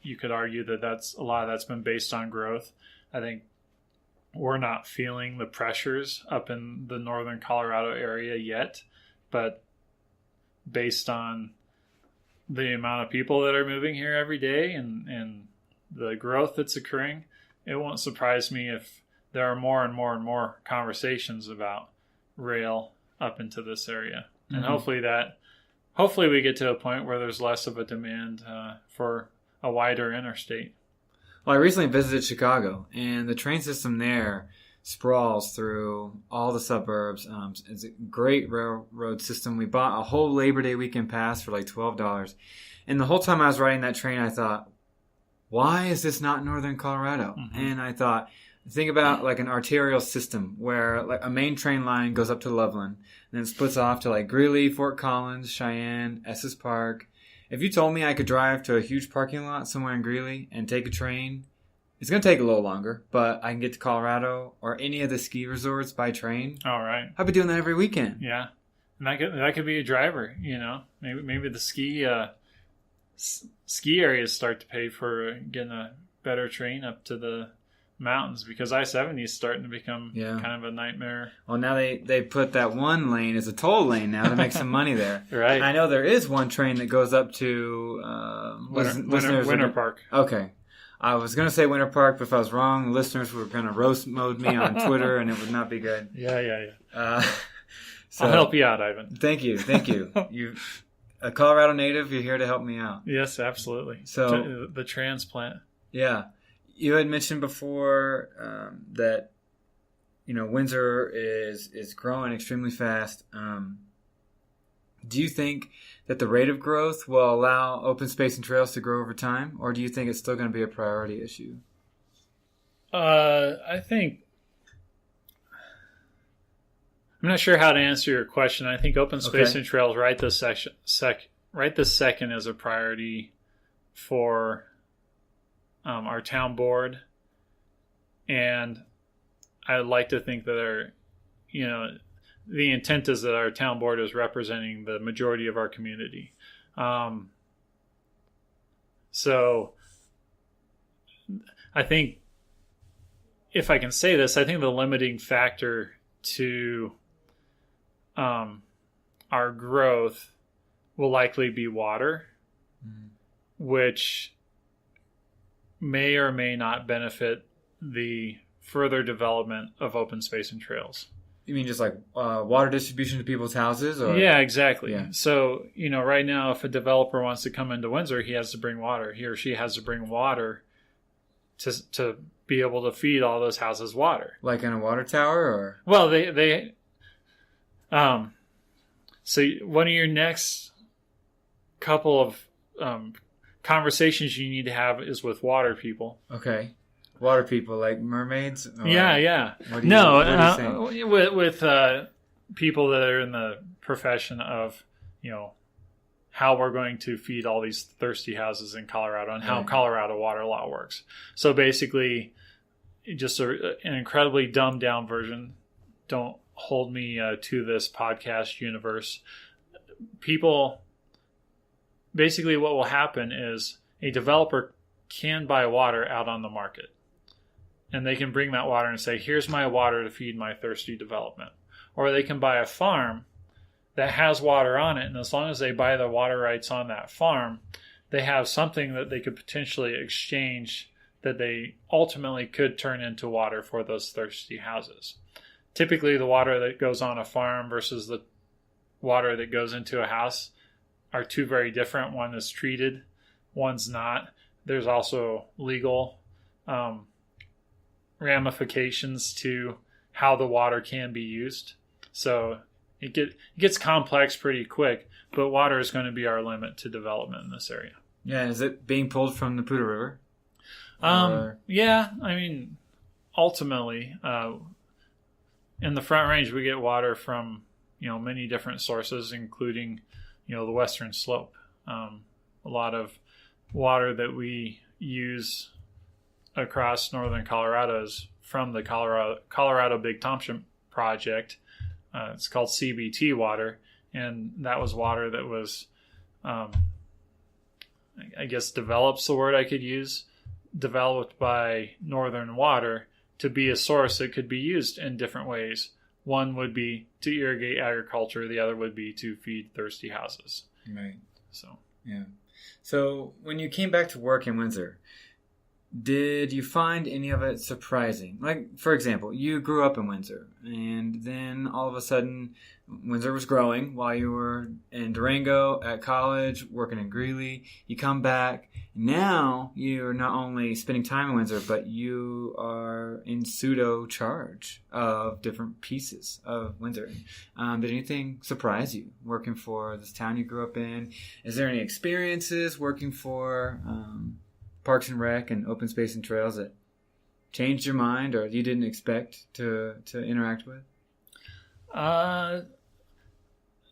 you could argue that that's a lot of that's been based on growth. I think we're not feeling the pressures up in the northern Colorado area yet, but based on the amount of people that are moving here every day and the growth that's occurring, it won't surprise me if there are more and more and more conversations about rail up into this area. And hopefully we get to a point where there's less of a demand for a wider interstate. Well, I recently visited Chicago, and the train system there sprawls through all the suburbs. It's a great railroad system. We bought a whole Labor Day weekend pass for like $12. And the whole time I was riding that train, I thought, why is this not northern Colorado? Mm-hmm. And I thought, think about like an arterial system where like a main train line goes up to Loveland and then splits off to like Greeley, Fort Collins, Cheyenne, Estes Park. If you told me I could drive to a huge parking lot somewhere in Greeley and take a train, it's going to take a little longer, but I can get to Colorado or any of the ski resorts by train. All right. I've been doing that every weekend. Yeah. And that could be a driver, you know. Maybe the ski areas start to pay for getting a better train up to the mountains, because I-70 is starting to become kind of a nightmare. Well, now they put that one lane as a toll lane now to make some money there. Right. I know there is one train that goes up to Winter Park. Okay. I was going to say Winter Park, but if I was wrong, listeners were going to roast mode me on Twitter, and it would not be good. Yeah. So, I'll help you out, Ivan. Thank you. You, a Colorado native, you're here to help me out. Yes, absolutely. So the transplant. Yeah, you had mentioned before that Windsor is growing extremely fast. Do you think that the rate of growth will allow open space and trails to grow over time, or do you think it's still going to be a priority issue? I think. I'm not sure how to answer your question. I think open space and trails right this second is a priority for our town board, and I'd like to think that the intent is that our town board is representing the majority of our community. So I think, if I can say this, I think the limiting factor to our growth will likely be water, which may or may not benefit the further development of open space and trails. You mean just like water distribution to people's houses? Or? Yeah, exactly. Yeah. So, right now, if a developer wants to come into Windsor, he has to bring water. He or she has to bring water to be able to feed all those houses water. Like in a water tower, or? Well, they so one of your next couple of conversations you need to have is with water people. Okay. Water people, like mermaids? Or yeah. What are you saying? With people that are in the profession of, how we're going to feed all these thirsty houses in Colorado and how Colorado water law works. So basically, just an incredibly dumbed down version. Don't hold me to this podcast universe. People, basically what will happen is a developer can buy water out on the market. And they can bring that water and say, here's my water to feed my thirsty development. Or they can buy a farm that has water on it. And as long as they buy the water rights on that farm, they have something that they could potentially exchange that they ultimately could turn into water for those thirsty houses. Typically, the water that goes on a farm versus the water that goes into a house are two very different. One is treated, one's not. There's also legal ramifications to how the water can be used. So it gets complex pretty quick, but water is going to be our limit to development in this area. Yeah, is it being pulled from the Poudre River? Yeah, I mean, ultimately, in the Front Range, we get water from, many different sources, including, the Western Slope. A lot of water that we use across northern Colorado is from the Colorado Big Thompson Project. It's called CBT water, and that was water that was, I guess, developed's the word I could use, developed by Northern Water to be a source that could be used in different ways. One would be to irrigate agriculture. The other would be to feed thirsty houses. Right. So. Yeah. So when you came back to work in Windsor, did you find any of it surprising? Like, for example, you grew up in Windsor, and then all of a sudden, Windsor was growing while you were in Durango at college, working in Greeley. You come back. Now you're not only spending time in Windsor, but you are in pseudo charge of different pieces of Windsor. Did anything surprise you working for this town you grew up in? Is there any experiences working for Parks and Rec and Open Space and Trails that changed your mind or you didn't expect to interact with?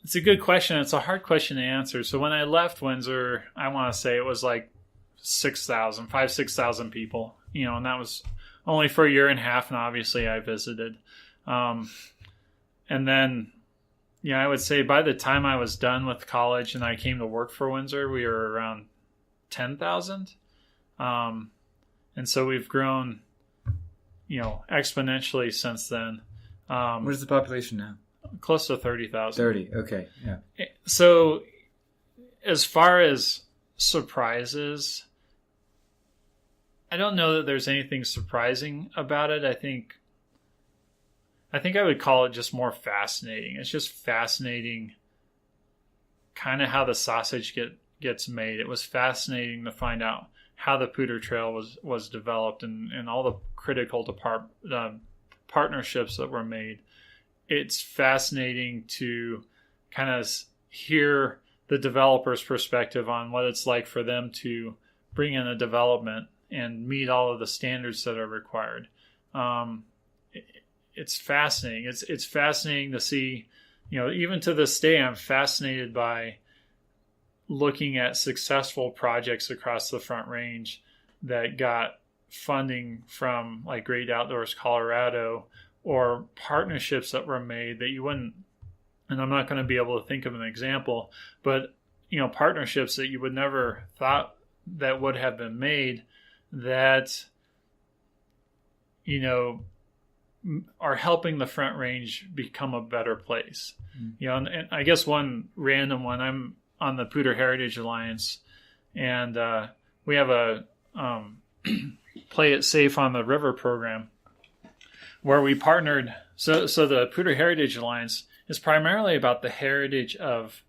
It's a good question. It's a hard question to answer. So when I left Windsor, I want to say it was like 6,000 people, and that was only for a year and a half. And obviously I visited. And then, I would say by the time I was done with college and I came to work for Windsor, we were around 10,000. And so we've grown, exponentially since then. What is the population now? Close to 30,000. 30, okay, yeah. So as far as surprises, I don't know that there's anything surprising about it. I think I would call it just more fascinating. It's just fascinating kind of how the sausage gets made. It was fascinating to find out how the Poudre Trail was developed and all the critical partnerships that were made. It's fascinating to kind of hear the developer's perspective on what it's like for them to bring in a development and meet all of the standards that are required. It's fascinating. It's fascinating to see, even to this day, I'm fascinated by looking at successful projects across the Front Range that got funding from like Great Outdoors Colorado, or partnerships that were made that you wouldn't, and I'm not going to be able to think of an example, but partnerships that you would never thought that would have been made that are helping the Front Range become a better place. And I guess one random one, I'm on the Poudre Heritage Alliance, and we have a Play It Safe on the River program where we partnered. So the Poudre Heritage Alliance is primarily about the heritage of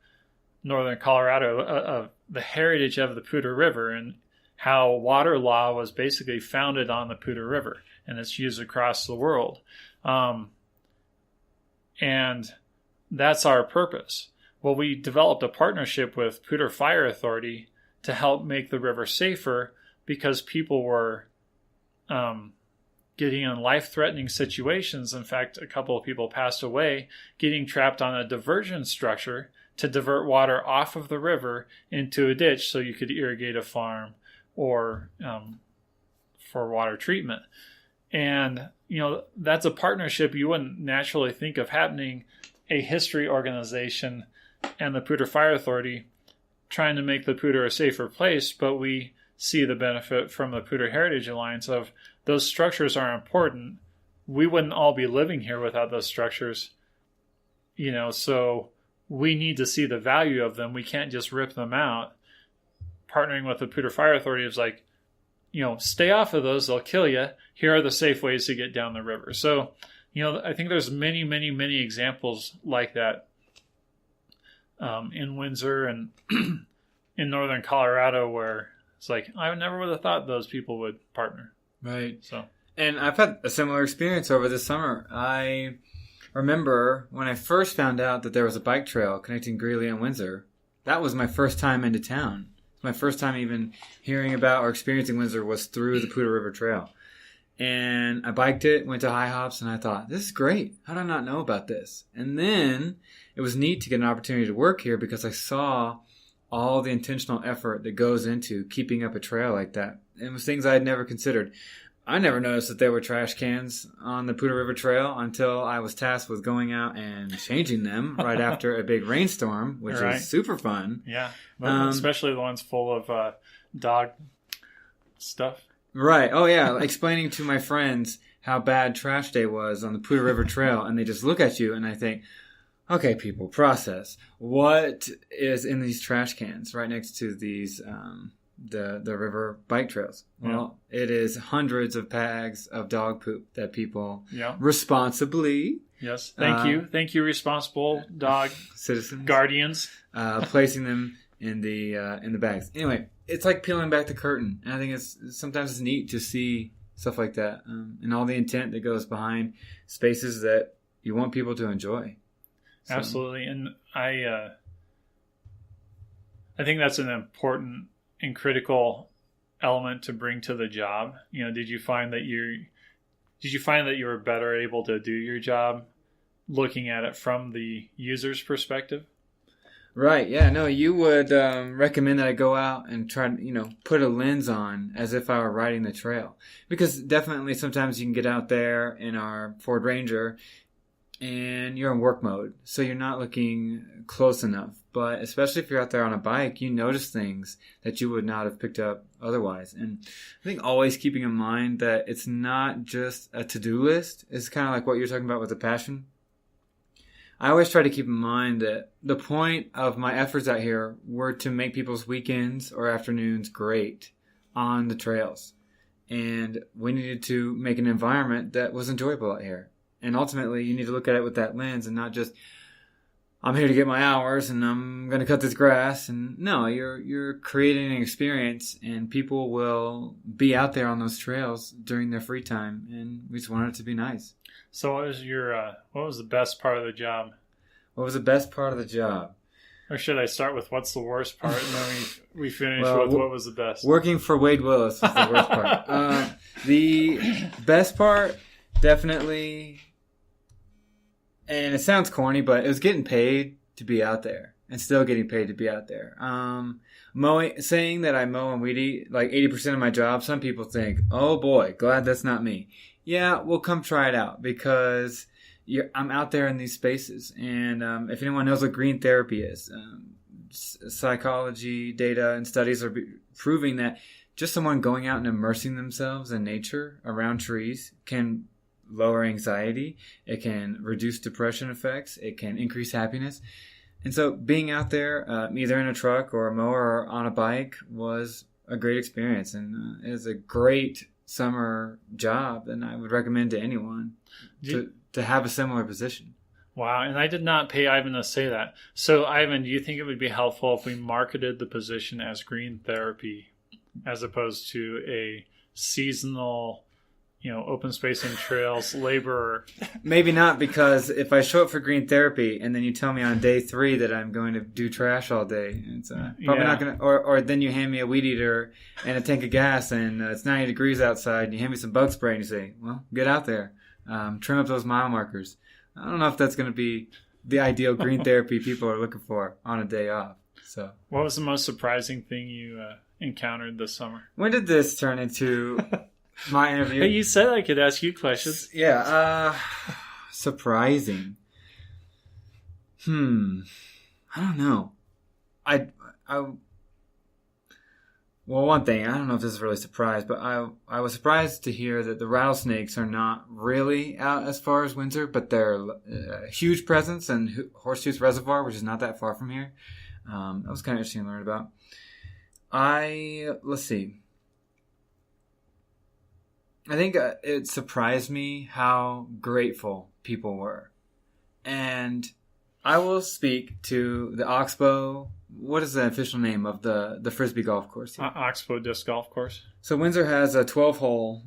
northern Colorado, of the heritage of the Poudre River, and how water law was basically founded on the Poudre River, and it's used across the world. And that's our purpose. Well, we developed a partnership with Poudre Fire Authority to help make the river safer because people were getting in life-threatening situations. In fact, a couple of people passed away getting trapped on a diversion structure to divert water off of the river into a ditch so you could irrigate a farm or for water treatment. And, that's a partnership you wouldn't naturally think of happening. A history organization and the Poudre Fire Authority trying to make the Poudre a safer place, but we see the benefit from the Poudre Heritage Alliance of those structures are important. We wouldn't all be living here without those structures, so we need to see the value of them. We can't just rip them out. Partnering with the Poudre Fire Authority is like, stay off of those, they'll kill you. Here are the safe ways to get down the river. So, I think there's many, many, many examples like that in Windsor and in northern Colorado where it's like, I never would have thought those people would partner. Right. So, and I've had a similar experience over this summer. I remember when I first found out that there was a bike trail connecting Greeley and Windsor. That was my first time into town. My first time even hearing about or experiencing Windsor was through the Poudre River Trail. And I biked it, went to High Hops, and I thought, this is great. How did I not know about this? And then it was neat to get an opportunity to work here because I saw all the intentional effort that goes into keeping up a trail like that. It was things I had never considered. I never noticed that there were trash cans on the Poudre River Trail until I was tasked with going out and changing them right after a big rainstorm, which is super fun. Yeah, especially the ones full of dog stuff. Right. Oh, yeah. Explaining to my friends how bad trash day was on the Poudre River Trail, and they just look at you, and I think, okay, people, process. What is in these trash cans right next to these the river bike trails? Well, it is hundreds of bags of dog poop that people responsibly. Yes, thank you, responsible dog citizens, guardians, placing them in the bags. Anyway, it's like peeling back the curtain, and I think sometimes it's neat to see stuff like that, and all the intent that goes behind spaces that you want people to enjoy. So. Absolutely, and I think that's an important and critical element to bring to the job. Did you find that did you find that you were better able to do your job looking at it from the user's perspective? Right. Yeah. No, you would recommend that I go out and try to, put a lens on as if I were riding the trail. Because definitely sometimes you can get out there in our Ford Ranger and you're in work mode. So you're not looking close enough. But especially if you're out there on a bike, you notice things that you would not have picked up otherwise. And I think always keeping in mind that it's not just a to-do list. It's kind of like what you're talking about with the passion. I always try to keep in mind that the point of my efforts out here were to make people's weekends or afternoons great on the trails. And we needed to make an environment that was enjoyable out here. And ultimately, you need to look at it with that lens and not just, I'm here to get my hours and I'm going to cut this grass. And no, you're creating an experience and people will be out there on those trails during their free time. And we just wanted it to be nice. So what was the best part of the job? What was the best part of the job? Or should I start with what's the worst part and then we finish with what was the best? Working for Wade Willis was the worst part. The best part, definitely, and it sounds corny, but it was getting paid to be out there and still getting paid to be out there. Saying that I mow and weed eat like 80% of my job, some people think, oh boy, glad that's not me. Yeah, well, come try it out because I'm out there in these spaces. And if anyone knows what green therapy is, psychology, data, and studies are proving that just someone going out and immersing themselves in nature around trees can lower anxiety. It can reduce depression effects. It can increase happiness. And so being out there, either in a truck or a mower or on a bike was a great experience. And it was a great summer job, and I would recommend to anyone to have a similar position. Wow, and I did not pay Ivan to say that. So, Ivan, do you think it would be helpful if we marketed the position as green therapy as opposed to a seasonal, open space and trails laborer? Maybe not, because if I show up for green therapy and then you tell me on day 3 that I'm going to do trash all day, it's probably not going to, or then you hand me a weed eater and a tank of gas and it's 90 degrees outside and you hand me some bug spray and you say, well, get out there, trim up those mile markers. I don't know if that's going to be the ideal green therapy people are looking for on a day off. So, what was the most surprising thing you encountered this summer? When did this turn into my interview? Hey, you said I could ask you questions. Yeah, surprising. I don't know. Well, one thing, I don't know if this is really a surprise, but I was surprised to hear that the rattlesnakes are not really out as far as Windsor, but they're a huge presence in Horsetooth Reservoir, which is not that far from here. That was kind of interesting to learn about. Let's see. I think it surprised me how grateful people were. And I will speak to the Oxbow. What is the official name of the Frisbee golf course? Oxbow Disc Golf Course. So Windsor has a 12-hole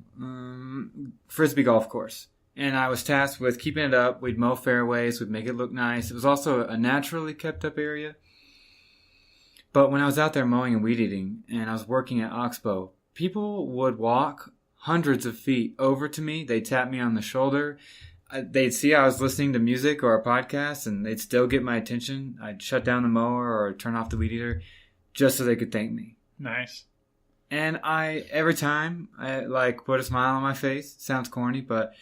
Frisbee golf course. And I was tasked with keeping it up. We'd mow fairways. We'd make it look nice. It was also a naturally kept up area. But when I was out there mowing and weed eating and I was working at Oxbow, people would walk hundreds of feet over to me. They'd tap me on the shoulder. They'd see I was listening to music or a podcast, and they'd still get my attention. I'd shut down the mower or turn off the weed eater just so they could thank me. Nice. And every time, I put a smile on my face. Sounds corny, but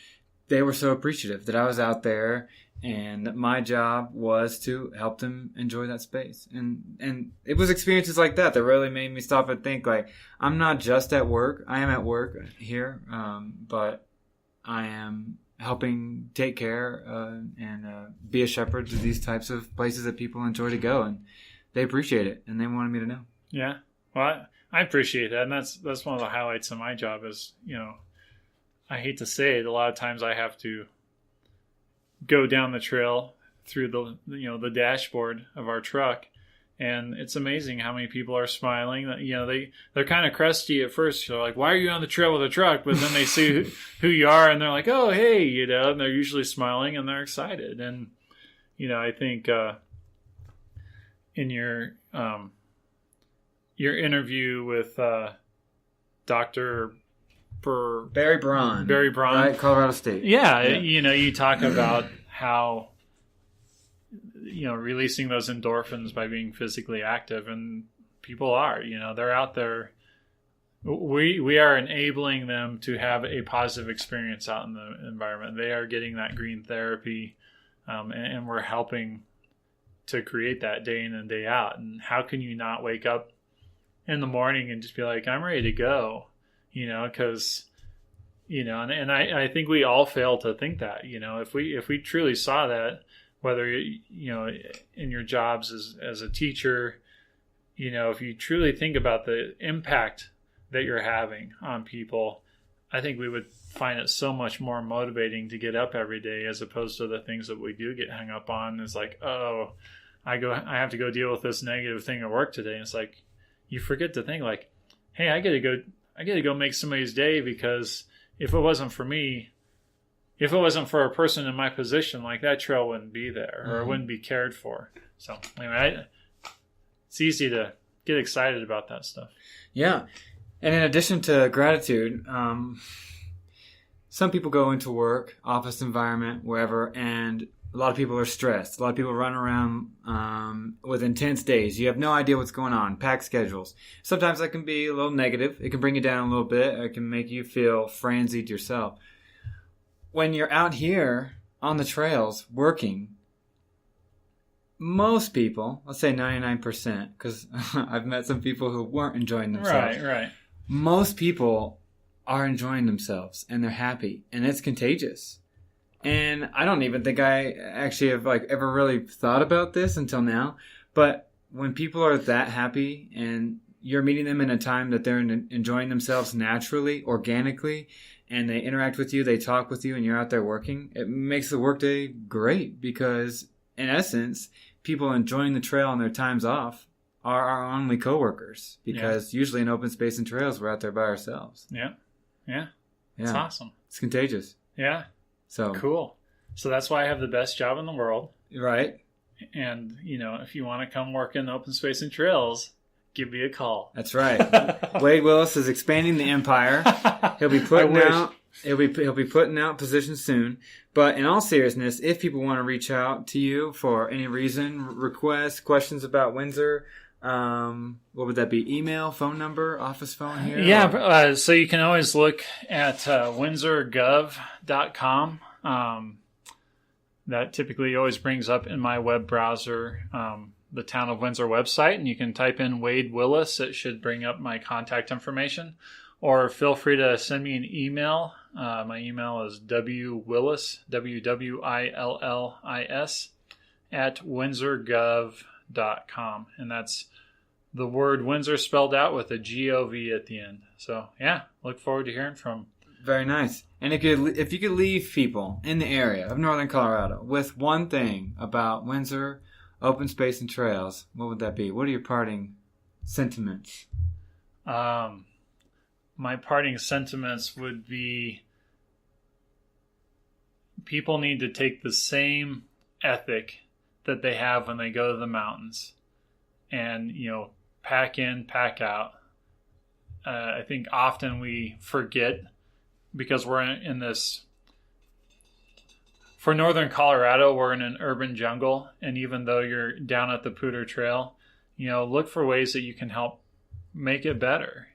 they were so appreciative that I was out there, and my job was to help them enjoy that space. And it was experiences like that really made me stop and think, I'm not just at work. I am at work here, but I am helping take care and be a shepherd to these types of places that people enjoy to go, and they appreciate it, and they wanted me to know. Yeah, well, I appreciate that, and that's one of the highlights of my job is, I hate to say it, a lot of times I have to go down the trail through the dashboard of our truck, and it's amazing how many people are smiling. They're kind of crusty at first. They're like, "Why are you on the trail with a truck?" But then they see who you are, and they're like, "Oh, hey," and they're usually smiling and they're excited. And I think in your interview with Dr. Barry Braun. Right, Colorado State. Yeah, you talk about how releasing those endorphins by being physically active, and people are, they're out there. We are enabling them to have a positive experience out in the environment. They are getting that green therapy, and we're helping to create that day in and day out. And how can you not wake up in the morning and just be like, I'm ready to go, because, and I think we all fail to think that, if we truly saw that, whether, in your jobs as a teacher, if you truly think about the impact that you're having on people, I think we would find it so much more motivating to get up every day, as opposed to the things that we do get hung up on. It's like, oh, I have to go deal with this negative thing at work today. And it's like, you forget to think like, hey, I got to go make somebody's day, because if it wasn't for me, if it wasn't for a person in my position, like, that trail wouldn't be there, or it wouldn't be cared for. So anyway, it's easy to get excited about that stuff. Yeah. And in addition to gratitude, some people go into work, office environment, wherever, and a lot of people are stressed. A lot of people run around with intense days. You have no idea what's going on, packed schedules. Sometimes that can be a little negative. It can bring you down a little bit. It can make you feel frenzied yourself. When you're out here on the trails working, most people, let's say 99%, because I've met some people who weren't enjoying themselves. Right. Most people are enjoying themselves, and they're happy, and it's contagious. And I don't even think I actually have ever really thought about this until now. But when people are that happy, and you're meeting them in a time that they're enjoying themselves naturally, organically, and they interact with you, they talk with you, and you're out there working, it makes the workday great, because in essence, people enjoying the trail on their times off are our only coworkers, because usually in open space and trails, we're out there by ourselves. Yeah. It's awesome. It's contagious. Yeah. So cool. So that's why I have the best job in the world. Right. And, if you want to come work in open space and trails, give me a call. That's right. Wade Willis is expanding the empire. He'll be putting out positions soon. But in all seriousness, if people want to reach out to you for any reason, requests, questions about Windsor, what would that be? Email, phone number, office phone here? Yeah, so you can always look at windsorgov.com. That typically always brings up in my web browser the Town of Windsor website, and you can type in Wade Willis. It should bring up my contact information. Or feel free to send me an email. My email is wwillis, WWILLIS, @windsorgov.com. And that's the word Windsor spelled out with a G-O-V at the end. So, look forward to hearing from. Very nice. And if you could leave people in the area of northern Colorado with one thing about Windsor, open space, and trails, what would that be? What are your parting sentiments? My parting sentiments would be, people need to take the same ethic that they have when they go to the mountains and, pack in, pack out. I think often we forget, because we're in this, for northern Colorado, we're in an urban jungle. And even though you're down at the Poudre Trail, look for ways that you can help make it better.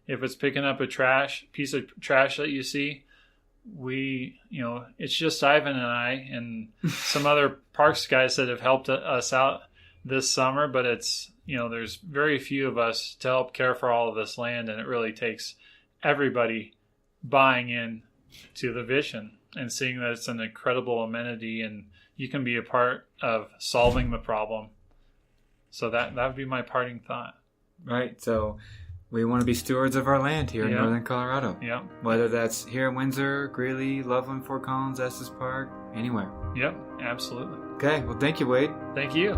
If it's picking up a piece of trash that you see, it's just Ivan and I and some other parks guys that have helped us out this summer, but it's, there's very few of us to help care for all of this land, and it really takes everybody buying in to the vision and seeing that it's an incredible amenity and you can be a part of solving the problem. So that would be my parting thought. Right. So we want to be stewards of our land here in northern Colorado. Yeah. Whether that's here in Windsor, Greeley, Loveland, Fort Collins, Estes Park, anywhere. Yep, absolutely. Okay. Well, thank you, Wade. Thank you.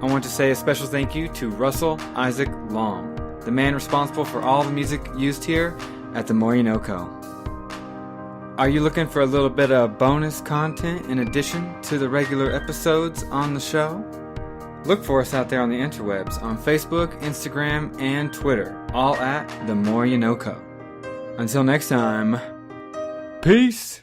I want to say a special thank you to Russell Isaac Long, the man responsible for all the music used here at the NoCo. Are you looking for a little bit of bonus content in addition to the regular episodes on the show? Look for us out there on the interwebs on Facebook, Instagram, and Twitter, all at The More You Know Co. Until next time, peace!